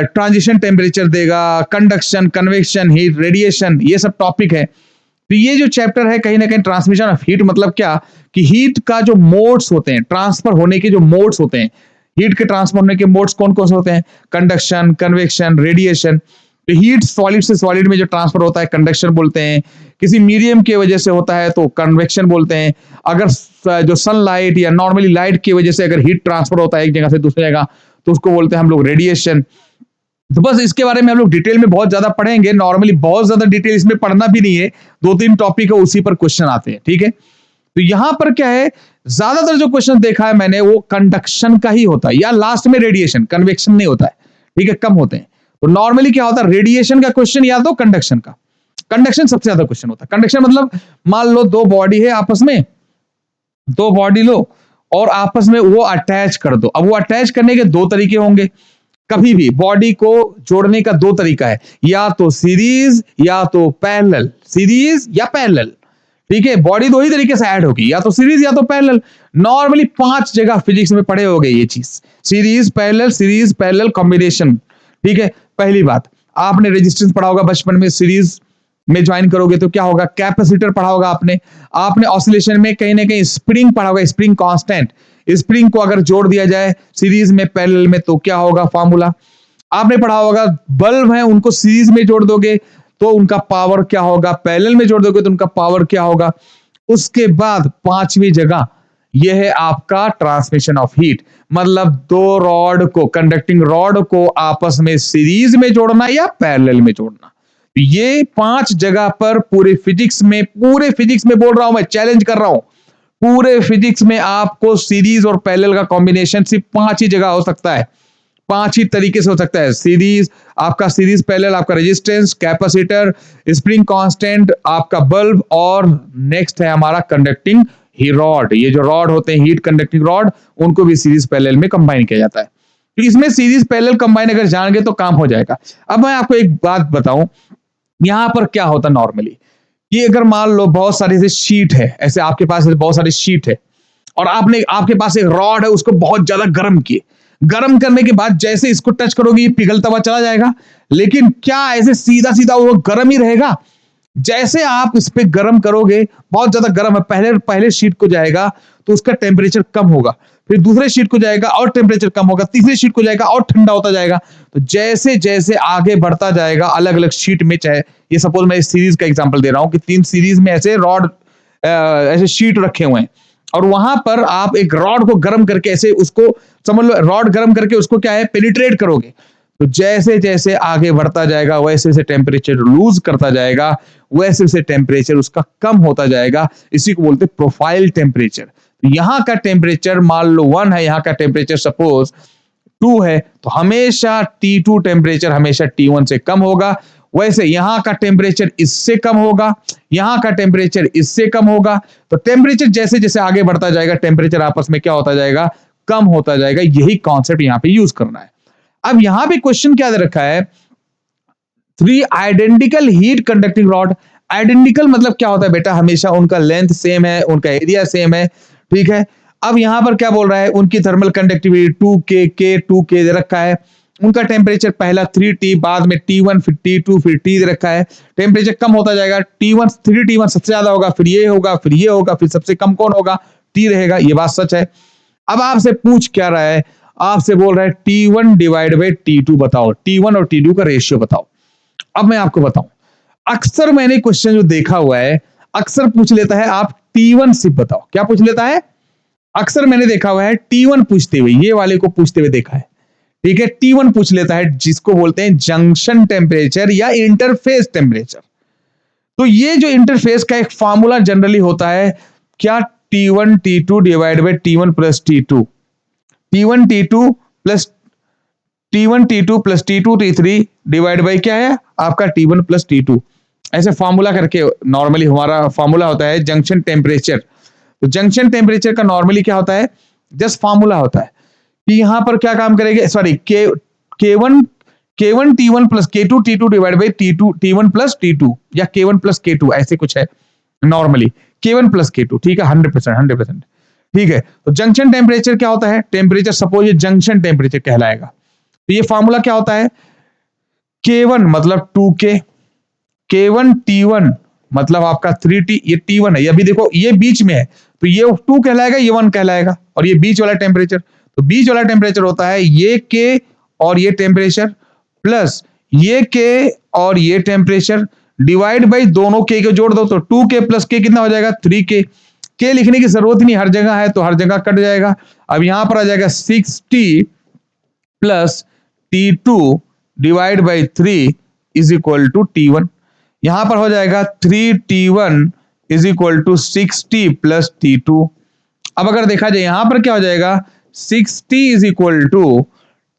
ट्रांजिशन टेम्परेचर देगा, कंडक्शन, कन्वेक्शन, हीट, रेडिएशन, ये सब टॉपिक है। तो ये जो चैप्टर है कहीं ना कहीं ट्रांसमिशन ऑफ हीट मतलब क्या, कि हीट का जो मोड्स होते हैं, ट्रांसफर होने के जो मोड्स होते हैं, हीट के ट्रांसफर होने के मोड्स कौन कौन से होते हैं, कंडक्शन, कन्वेक्शन, रेडिएशन। तो हीट सॉलिड से सॉलिड में जो ट्रांसफर होता है कंडक्शन बोलते हैं, किसी मीडियम की वजह से होता है तो कन्वेक्शन बोलते हैं। अगर जो सनलाइट या नॉर्मली लाइट की वजह से अगर हीट ट्रांसफर होता है एक जगह से दूसरी जगह तो उसको बोलते हैं हम लोग रेडिएशन। तो बस इसके बारे में हम लोग डिटेल में बहुत ज्यादा पढ़ेंगे, नॉर्मली बहुत ज्यादा डिटेल इसमें पढ़ना भी नहीं है, 2-3 टॉपिक है उसी पर क्वेश्चन आते हैं, ठीक है। तो यहां पर क्या है, ज्यादातर जो क्वेश्चन देखा है मैंने वो कंडक्शन का ही होता है, या लास्ट में रेडिएशन, कन्वेक्शन नहीं होता है, ठीक है, कम होते हैं। तो नॉर्मली क्या होता है, रेडिएशन का क्वेश्चन या तो कंडक्शन का, कंडक्शन सबसे ज्यादा क्वेश्चन होता है। कंडक्शन मतलब मान लो दो बॉडी है आपस में, दो बॉडी लो और आपस में वो अटैच कर दो। अब वो अटैच करने के दो तरीके होंगे, कभी भी बॉडी को जोड़ने का दो तरीका है, या तो सीरीज या तो पैरेलल, सीरीज या पैरेलल, ठीक है। बॉडी दो ही तरीके से ऐड होगी, या तो सीरीज या तो पैरेलल। नॉर्मली 5 जगह फिजिक्स में पढ़े होगे ये चीज, सीरीज पैरेलल कॉम्बिनेशन, ठीक है। पहली बात, आपने रेजिस्टेंस पढ़ा होगा बचपन में, सीरीज में ज्वाइन करोगे तो क्या होगा, कैपेसिटर पढ़ा होगा आपने। आपने ऑसिलेशन में कहीं ना कहीं स्प्रिंग पढ़ा होगा, स्प्रिंग कांस्टेंट, स्प्रिंग को अगर जोड़ दिया जाए सीरीज में पैरेलल में तो क्या होगा फार्मूला। आपने पढ़ा होगा बल्ब है, उनको सीरीज में जोड़ दोगे तो उनका पावर क्या होगा, पैरेलल में जोड़ दोगे तो उनका पावर क्या होगा। उसके बाद 5वीं जगह यह है आपका ट्रांसमिशन ऑफ हीट, मतलब दो रॉड को, कंडक्टिंग रॉड को आपस में सीरीज में जोड़ना या पैरेलल में जोड़ना। ये 5 जगह पर पूरे फिजिक्स में बोल रहा हूं मैं, चैलेंज कर रहा हूं, पूरे फिजिक्स में आपको सीरीज और पैरेलल का कॉम्बिनेशन सिर्फ 5 ही जगह हो सकता है, 5 ही तरीके से हो सकता है। सीरीज, आपका सीरीज पैरेलल, आपका रेजिस्टेंस, कैपेसिटर, स्प्रिंग कांस्टेंट, आपका बल्ब, और नेक्स्ट है हमारा कंडक्टिंग ही रॉड। ये जो रॉड होते हैं हीट कंडक्टिंग रॉड, उनको भी सीरीज पैरेलल में कंबाइन किया जाता है। तो इसमें सीरीज पैरेलल कंबाइन अगर जान गए तो काम हो जाएगा। अब मैं आपको एक बात बताऊं, यहां पर क्या होता है नॉर्मली, कि अगर मान लो बहुत सारी ऐसे शीट है, ऐसे आपके पास बहुत सारी शीट है और आपके पास एक रॉड है, उसको बहुत ज्यादा गर्म किए, गर्म करने के बाद जैसे इसको टच करोगे ये पिघलता हुआ चला जाएगा, लेकिन क्या ऐसे सीधा सीधा वो गर्म ही रहेगा। जैसे आप इस पे गर्म करोगे, बहुत ज्यादा गर्म है, पहले शीट को जाएगा तो उसका टेम्परेचर कम होगा, फिर दूसरे शीट को जाएगा और टेम्परेचर कम होगा, तीसरे शीट को जाएगा और ठंडा होता जाएगा। तो जैसे जैसे आगे बढ़ता जाएगा अलग अलग शीट में, चाहे ये सपोज मैं इस सीरीज का एग्जांपल दे रहा हूं कि 3 सीरीज में ऐसे रॉड, ऐसे शीट रखे हुए हैं, और वहां पर आप एक रॉड को गर्म करके ऐसे उसको, समझ लो रॉड गर्म करके उसको क्या है, पेनिट्रेट करोगे। तो जैसे जैसे आगे बढ़ता जाएगा वैसे वैसे टेम्परेचर लूज करता जाएगा, वैसे वैसे टेम्परेचर उसका कम होता जाएगा। इसी को बोलते हैं प्रोफाइल टेम्परेचर। यहां का टेम्परेचर मान लो 1 है, यहां का टेम्परेचर सपोज 2 है, तो हमेशा T2 टेम्परेचर हमेशा T1 से कम होगा। वैसे यहां का टेम्परेचर इससे कम होगा, यहां का टेम्परेचर इससे कम होगा। तो टेम्परेचर जैसे जैसे आगे बढ़ता जाएगा टेम्परेचर आपस में क्या होता जाएगा, कम होता जाएगा। यही कॉन्सेप्ट यहां पे यूज करना है। अब यहां पे क्वेश्चन क्या दे रखा है, 3 identical heat conducting rod. Identical मतलब क्या होता है बेटा, हमेशा उनका लेंथ सेम है, उनका एरिया सेम है, ठीक है। अब यहां पर क्या बोल रहा है, उनकी थर्मल कंडक्टिविटी 2K दे रखा है, उनका टेम्परेचर पहला 3T, बाद में T1, फिर T2, फिर T दे रखा है। टेम्परेचर कम होता जाएगा, T1 3T1 सबसे ज्यादा होगा, फिर ये होगा, फिर ये होगा, फिर सबसे कम कौन होगा, T रहेगा। ये बात सच है। अब आपसे पूछ क्या रहा है, आपसे बोल रहा है T1 डिवाइड बाई T2 बताओ, T1 और T2 का रेशियो बताओ। अब मैं आपको बताऊं, अक्सर मैंने क्वेश्चन जो देखा हुआ है, अक्सर पूछ लेता है आप T1 सिर्फ बताओ। क्या पूछ लेता है, अक्सर मैंने देखा हुआ है T1 पूछते हुए, ये वाले को पूछते हुए देखा है, ठीक है। T1 पूछ लेता है, जिसको बोलते हैं जंक्शन टेम्परेचर या इंटरफेस टेम्परेचर। तो ये जो इंटरफेस का एक फार्मूला जनरली होता है क्या, T1 T2 divide by T1 plus T2, T1 T2 plus T1 T2 plus T2 T3 divide by क्या है आपका T1 प्लस T2। ऐसे फार्मूला करके नॉर्मली हमारा फार्मूला होता है जंक्शन टेम्परेचर। तो जंक्शन टेम्परेचर का नॉर्मली क्या होता है, जस्ट फार्मूला होता है कि यहां पर क्या काम करेंगे, sorry K1 K1 T1 plus K2 T2 divide by T2 T1 plus T2 या K1 प्लस K2 ऐसे कुछ है नॉर्मली K1 प्लस K2 ठीक है 100% ठीक है। तो जंक्शन टेम्परेचर क्या होता है? टेम्परेचर सपोज ये जंक्शन टेम्परेचर कहलाएगा। तो ये फॉर्मूला क्या होता है? K1 मतलब 2K, K1 T1 मतलब आपका 3T, ये T1 है, ये अभी देखो ये बीच में है तो ये 2 कहलाएगा, ये 1 कहलाएगा और ये बीच वाला टेम्परेचर, तो बीच वाला टेम्परेचर होता है ये K और ये टेम्परेचर प्लस ये K और ये टेम्परेचर डिवाइड बाई दोनों K को जोड़ दो तो 2K प्लस K कितना हो जाएगा 3K। K लिखने की जरूरत नहीं, हर जगह है तो हर जगह कट जाएगा। अब यहां पर आ जाएगा 6T plus T2 divide by 3 is equal to T1। यहां पर हो जाएगा 3T1 is equal to 6T plus T2। अब अगर देखा जाए यहां पर क्या हो जाएगा 6T is equal to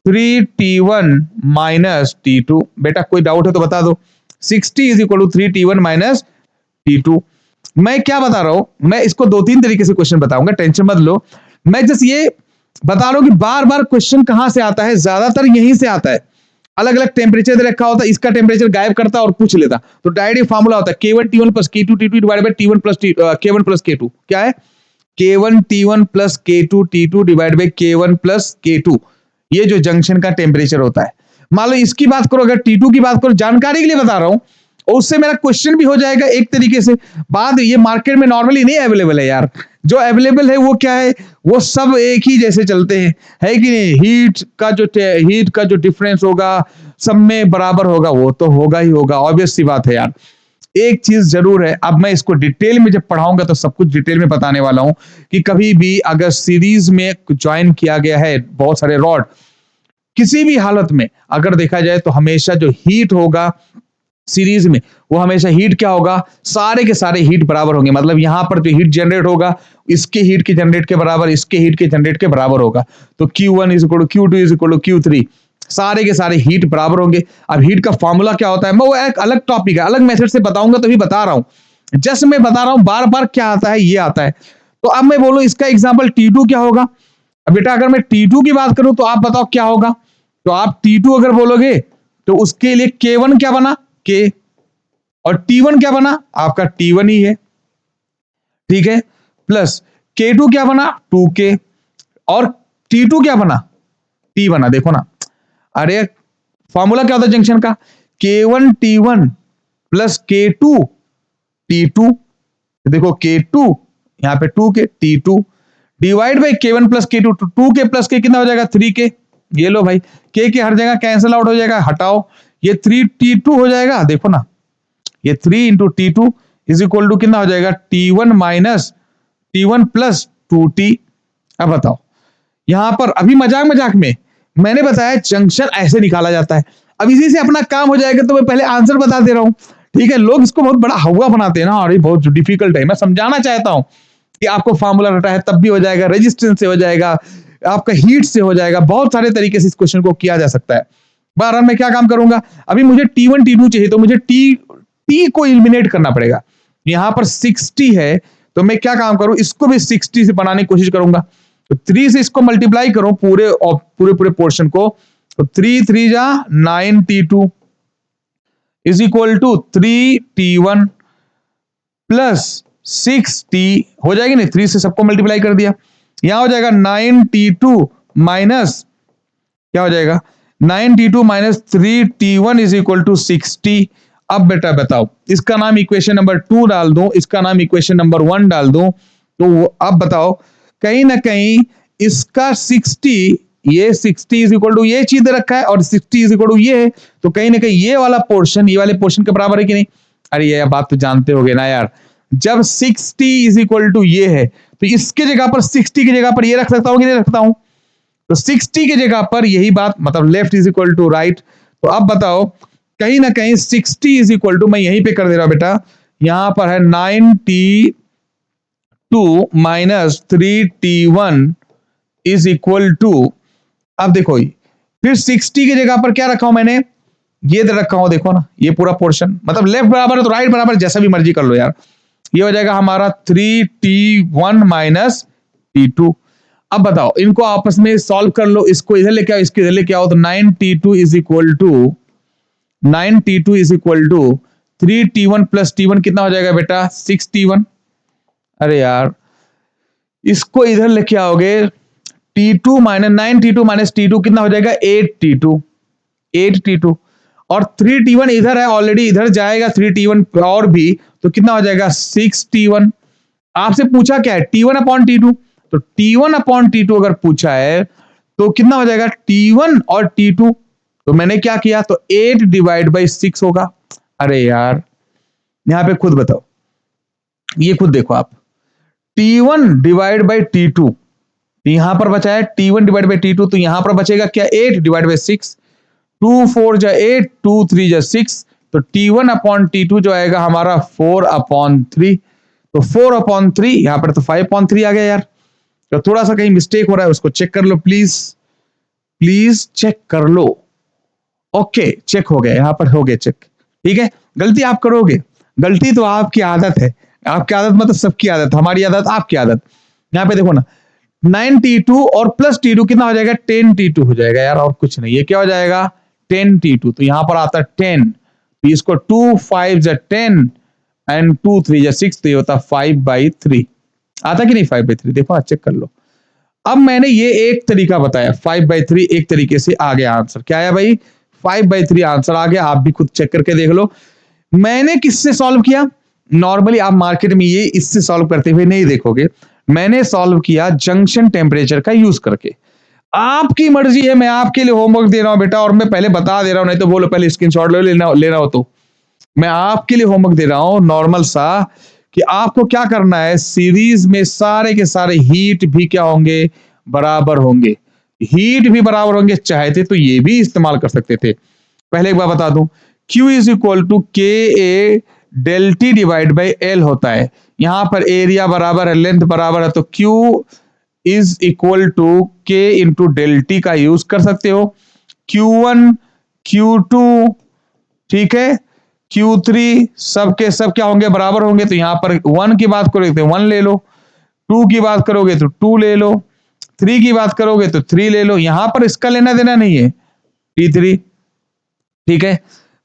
3T1 minus T2। बेटा कोई डाउट है तो बता दो। 6T is equal to 3T1 minus T2। मैं क्या बता रहा हूं, मैं इसको 2-3 तरीके से क्वेश्चन बताऊंगा, टेंशन मत लो। मैं जस्ट ये बता रहा हूं कि बार बार क्वेश्चन कहां से आता है, ज्यादातर यहीं से आता है। अलग अलग टेम्परेचर दे रखा होता है, इसका टेम्परेचर गायब करता और पूछ लेता, तो डायरेक्ट फॉर्मूला होता है K1 T1 plus K2 T2 divide by T1 plus K1 plus K2। क्या है? K1 T1 plus K2 T2 divide by K1 plus K2। ये जो जंक्शन का टेम्परेचर होता है। मान लो इसकी बात करो, अगर T2 की बात करो, जानकारी के लिए बता रहा हूं, और उससे मेरा क्वेश्चन भी हो जाएगा एक तरीके से। बात ये मार्केट में नॉर्मली नहीं अवेलेबल है यार, जो अवेलेबल है वो क्या है, वो सब एक ही जैसे चलते हैं, है कि नहीं? हीट का जो डिफरेंस होगा सब में बराबर होगा, वो तो होगा ही होगा, ऑब्वियस सी बात है यार। एक चीज जरूर है, अब मैं इसको डिटेल में जब पढ़ाऊंगा तो सब कुछ डिटेल में बताने वाला हूं कि कभी भी अगर सीरीज में ज्वाइन किया गया है बहुत सारे रॉड, किसी भी हालत में अगर देखा जाए तो हमेशा जो हीट होगा सीरीज में, वो हमेशा हीट क्या होगा, सारे के सारे हीट बराबर होंगे। मतलब यहां पर जो हीट जनरेट होगा इसके हीट के जनरेट के बराबर, इसके हीट के जनरेट के बराबर होगा। तो Q1 is equal to Q2 is equal to Q3, सारे के सारे हीट बराबर होंगे। अब हीट का फॉर्मूला क्या होता है, मैं वो एक अलग टॉपिक है, अलग मेथड से बताऊंगा, तो भी बता रहा हूं, जस्ट मैं बता रहा हूं बार बार क्या आता है, ये आता है। तो अब मैं बोलूं इसका एग्जाम्पल T2 क्या होगा। अब बेटा अगर मैं T2 की बात करूं तो आप बताओ क्या होगा। तो आप T2 अगर बोलोगे तो उसके लिए K1 क्या बना, K, और T1 क्या बना, आपका T1 ही है, ठीक है, प्लस K2 क्या बना 2K, और T2 क्या बना, T बना। देखो ना, अरे फॉर्मूला क्या होता है जंक्शन का, K1 T1 plus K2 T2। देखो K2 यहां पे 2K T2 divide by K1 plus K2, 2K plus K कितना हो जाएगा 3K। ये लो भाई, K के हर जगह कैंसिल आउट हो जाएगा, हटाओ, ये 3T2 हो जाएगा। देखो ना, ये 3 into T2 is equal to कितना हो जाएगा T1 minus T1 plus 2T। अब बताओ, यहां पर अभी मजाक मजाक में मैंने बताया जंक्शन ऐसे निकाला जाता है। अब इसी से अपना काम हो जाएगा, तो मैं पहले आंसर बता दे रहा हूं, ठीक है। लोग इसको बहुत बड़ा हवा बनाते हैं ना, और ये बहुत डिफिकल्ट है। मैं समझाना चाहता हूं कि आपको फॉर्मूला रटा है तब भी हो जाएगा, रेजिस्टेंस से हो जाएगा, आपका हीट से हो जाएगा, बहुत सारे तरीके से इस क्वेश्चन को किया जा सकता है। बहरहाल मैं क्या काम करूंगा, अभी मुझे T1 T2 चाहिए, तो मुझे T को एलिमिनेट करना पड़ेगा। यहां पर 60 है, तो मैं क्या काम करूं, इसको भी 60 से बनाने की कोशिश करूंगा। तो 3 से इसको मल्टीप्लाई करो पूरे पूरे पोर्शन को, तो 3 3 जा 9 T2 is equal to 3 T1 plus 6T हो जाएगी नहीं, 3 से सबको मल्टीप्लाई कर दिया, यहां हो जाएगा 9 T2 माइनस क्या हो जाएगा 9 T2 minus 3 T1 is equal to 6T। अब बेटा बताओ, इसका नाम इक्वेशन नंबर 2 डाल दूं, इसका नाम इक्वेशन नंबर 1 डाल दूं, तो अब बताओ कहीं ना कहीं इसका 60, ये 60 इज इक्वल टू ये चीज दे रखा है और 60 इज इक्वल टू ये है, तो कहीं ना कहीं ये वाला पोर्शन ये वाले पोर्शन के बराबर है कि नहीं। अरे ये बात तो जानते होगे ना यार, जब 60 इज इक्वल टू ये है तो इसके जगह पर 60 की जगह पर ये रख सकता हूं कि नहीं रखता हूं। तो 60 की जगह पर यही बात, मतलब left is equal to right. तो अब बताओ कहीं ना कहीं 60 इज इक्वल टू, मैं यहीं पे कर दे रहा हूं बेटा, यहां पर है 9T2 minus 3T1 is equal to, अब देखो फिर 60 की जगह पर क्या रखा हूं मैंने, ये दे रखा हूं, देखो ना ये पूरा पोर्शन, मतलब लेफ्ट बराबर है तो राइट बराबर, जैसा भी मर्जी कर लो यार। ये हो जाएगा हमारा 3T1 माइनस T2। अब बताओ इनको आपस में सॉल्व कर लो, इसको इधर लेके आओ, इसको इधर लेके आओ, तो 9t2 is equal to 3t1 plus t1 कितना हो जाएगा बेटा 6t1। अरे यार इसको इधर लेके आओगे, t2 minus 9t2 minus t2 कितना हो जाएगा 8t2 और 3t1 इधर है ऑलरेडी, इधर जाएगा 3t1 और भी, तो कितना हो जाएगा 6t1। आपसे पूछा क्या है t1 अपॉन t2, तो t1 अपॉन t2 अगर पूछा है तो कितना हो जाएगा t1 और t2, तो मैंने क्या किया, तो 8 डिवाइड बाई 6 होगा। अरे यार यहां पे खुद बताओ, ये खुद देखो आप, t1 डिवाइड बाई t2, यहां पर बचा है t1 डिवाइड बाई t2, तो यहां पर बचेगा क्या 8 डिवाइड बाई 6, 2 4 जा 8, 2 3 जा 6, तो t1 अपॉन t2 जो आएगा हमारा 4 अपॉन 3, तो 4 अपॉन 3 यहां पर तो 5 अपॉन 3 आ गया यार। तो थोड़ा सा कहीं मिस्टेक हो रहा है उसको चेक कर लो प्लीज, प्लीज चेक कर लो। ओके चेक हो गया, यहां पर हो गया चेक, ठीक है। गलती आप करोगे, गलती तो आपकी आदत है, आपकी आदत मतलब सबकी आदत, हमारी आदत आपकी आदत। यहां पे देखो ना 9t2 और प्लस t2 कितना हो जाएगा 10t2 हो जाएगा यार, और कुछ नहीं, ये क्या हो जाएगा 10t2, तो यहां पर आता है 10, तो इसको 2 5 जा 10 एंड 2 3 जा 6, तो ये होता 5/3, आता कि नहीं 5/3, देखो चेक कर लो। अब मैंने ये एक तरीका बताया 5/3, एक तरीके से आ गया आंसर, क्या आया भाई 5/3 आंसर आ गया, आप भी खुद चेक करके देख लो। मैंने किससे सॉल्व किया, नॉर्मली आप मार्केट में ये इससे सॉल्व करते हुए नहीं देखोगे, मैंने सॉल्व किया जंक्शन टेम्परेचर का यूज करके। आपकी मर्जी है, मैं आपके लिए होमवर्क दे रहा हूं बेटा, और मैं पहले बता दे रहा हूं, नहीं तो बोलो पहले स्क्रीनशॉट ले लेना हो तो मैं आपके लिए होमवर्क दे रहा हूं नॉर्मल सा, कि आपको क्या करना है, सीरीज में सारे के सारे हीट भी क्या होंगे बराबर होंगे, हीट भी बराबर होंगे, चाहते तो ये भी इस्तेमाल कर सकते थे। पहले एक बार बता दूं, Q is equal to K A del T divide by L होता है, यहां पर एरिया बराबर है, लेंथ बराबर है, तो Q इज इक्वल टू के इंटू डेल टी का यूज कर सकते हो, Q1 Q2 ठीक है, Q3 सब के सब क्या होंगे बराबर होंगे, तो यहां पर 1 की बात करोगे तो 1 ले लो, 2 की बात करोगे तो 2 ले लो, 3 की बात करोगे तो 3 ले लो, यहां पर इसका लेना देना नहीं है T3, ठीक है।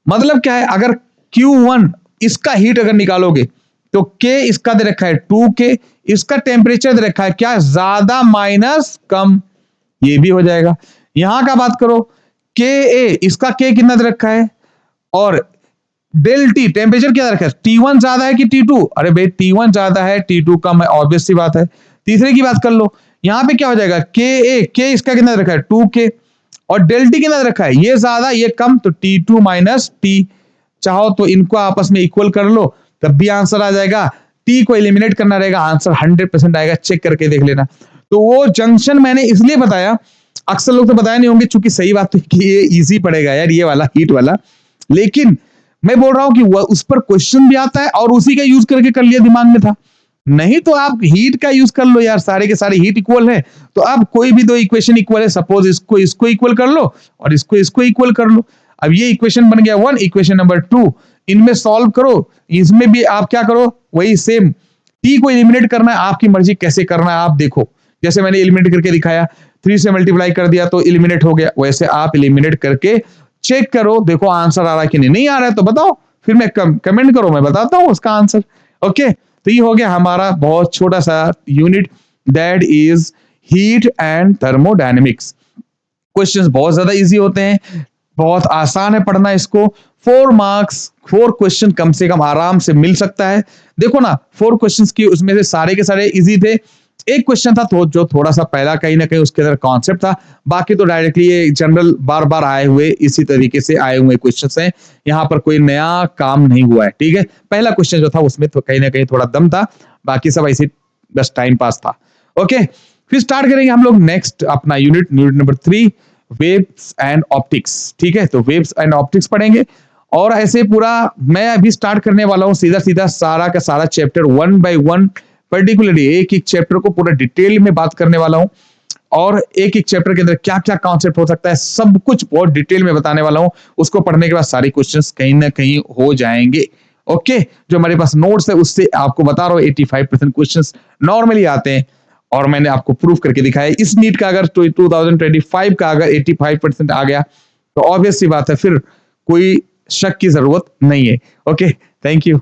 मतलब क्या है, अगर Q1 इसका हीट अगर निकालोगे तो K इसका दे रखा है 2K, इसका टेम्परेचर दे रखा है क्या ज्यादा माइनस कम, ये भी हो जाएगा। यहां का बात करो Ka, इसका K कितना दे रखा है, और डेल टी टेम्परेचर क्या रखा है, T1 ज्यादा है कि T2, अरे भाई T1 ज्यादा है T2 कम है, ऑब्वियस सी बात है। तीसरे की बात कर लो, यहां पे क्या हो जाएगा K इसका कितना रखा है 2K, और डेल टी कितना रखा है, ये ज्यादा ये कम, तो T2 माइनस T, चाहो तो इनको आपस में इक्वल कर लो तब भी आंसर आ जाएगा, T को एलिमिनेट करना रहेगा, आंसर 100% आएगा, चेक करके देख लेना। तो वो जंक्शन मैंने इसलिए बताया, अक्सर लोग तो बताया नहीं होंगे, चूंकि सही बात तो कि ये इजी पड़ेगा यार ये वाला हीट वाला, लेकिन मैं बोल रहा हूं कि उस पर क्वेश्चन भी आता है और उसी का यूज करके कर लिया, दिमाग में था। नहीं तो आप हीट का यूज कर लो यार, सारे के सारे हीट इक्वल है, तो अब कोई भी दो इक्वेशन इक्वल है, सपोज इसको इसको इक्वल कर लो और इसको इसको इक्वल कर लो, अब ये इक्वेशन बन गया 1, इक्वेशन नंबर 2, इनमें सॉल्व करो, इसमें भी आप क्या करो वही सेम, टी को एलिमिनेट करना है, आपकी मर्जी कैसे करना है आप देखो, जैसे मैंने एलिमिनेट करके दिखाया 3 से मल्टीप्लाई कर दिया तो एलिमिनेट हो गया, वैसे आप एलिमिनेट करके चेक करो, देखो आंसर आ रहा है कि नहीं आ रहा है तो बताओ, फिर मैं कमेंट करो, मैं बताता हूं उसका आंसर। ओके, तो ये हो गया हमारा बहुत छोटा सा unit, that is heat and thermodynamics. Questions बहुत ज्यादा इजी होते हैं, बहुत आसान है पढ़ना इसको, 4 मार्क्स 4 क्वेश्चन कम से कम आराम से मिल सकता है। देखो ना 4 क्वेश्चंस की उसमें से सारे के सारे इजी थे, एक क्वेश्चन था तो जो थोड़ा सा पहला कहीं ना कहीं उसके अंदर कॉन्सेप्ट था, बाकी तो डायरेक्टली ये जनरल बार बार आए हुए इसी तरीके से आए हुए क्वेश्चंस हैं, यहाँ पर कोई नया काम नहीं हुआ है, ठीक है। पहला क्वेश्चन जो था उसमें तो कहीं ना कहीं थोड़ा दम था, बाकी सब ऐसे बस टाइम पास था। ओके, फिर स्टार्ट करेंगे हम लोग नेक्स्ट अपना unit number 3, waves and optics, ठीक है। तो वेव्स एंड ऑप्टिक्स पढ़ेंगे, और ऐसे पूरा मैं अभी स्टार्ट करने वाला हूं सीधा सीधा सारा का सारा चैप्टर 1 बाय 1, पर्टिकुलरली एक एक चैप्टर को पूरा डिटेल में बात करने वाला हूं, और एक एक चैप्टर के अंदर क्या क्या कॉन्सेप्ट हो सकता है सब कुछ बहुत डिटेल में बताने वाला हूं, उसको पढ़ने के बाद सारे क्वेश्चंस कहीं ना कहीं हो जाएंगे। ओके, जो हमारे पास नोट्स है उससे आपको बता रहा हूं 85% क्वेश्चंस नॉर्मली आते हैं, और मैंने आपको प्रूफ करके दिखाया। इस नीट का अगर 2025 का अगर 85% आ गया तो ऑब्वियस सी बात है, फिर कोई शक की जरूरत नहीं है। Okay, thank you.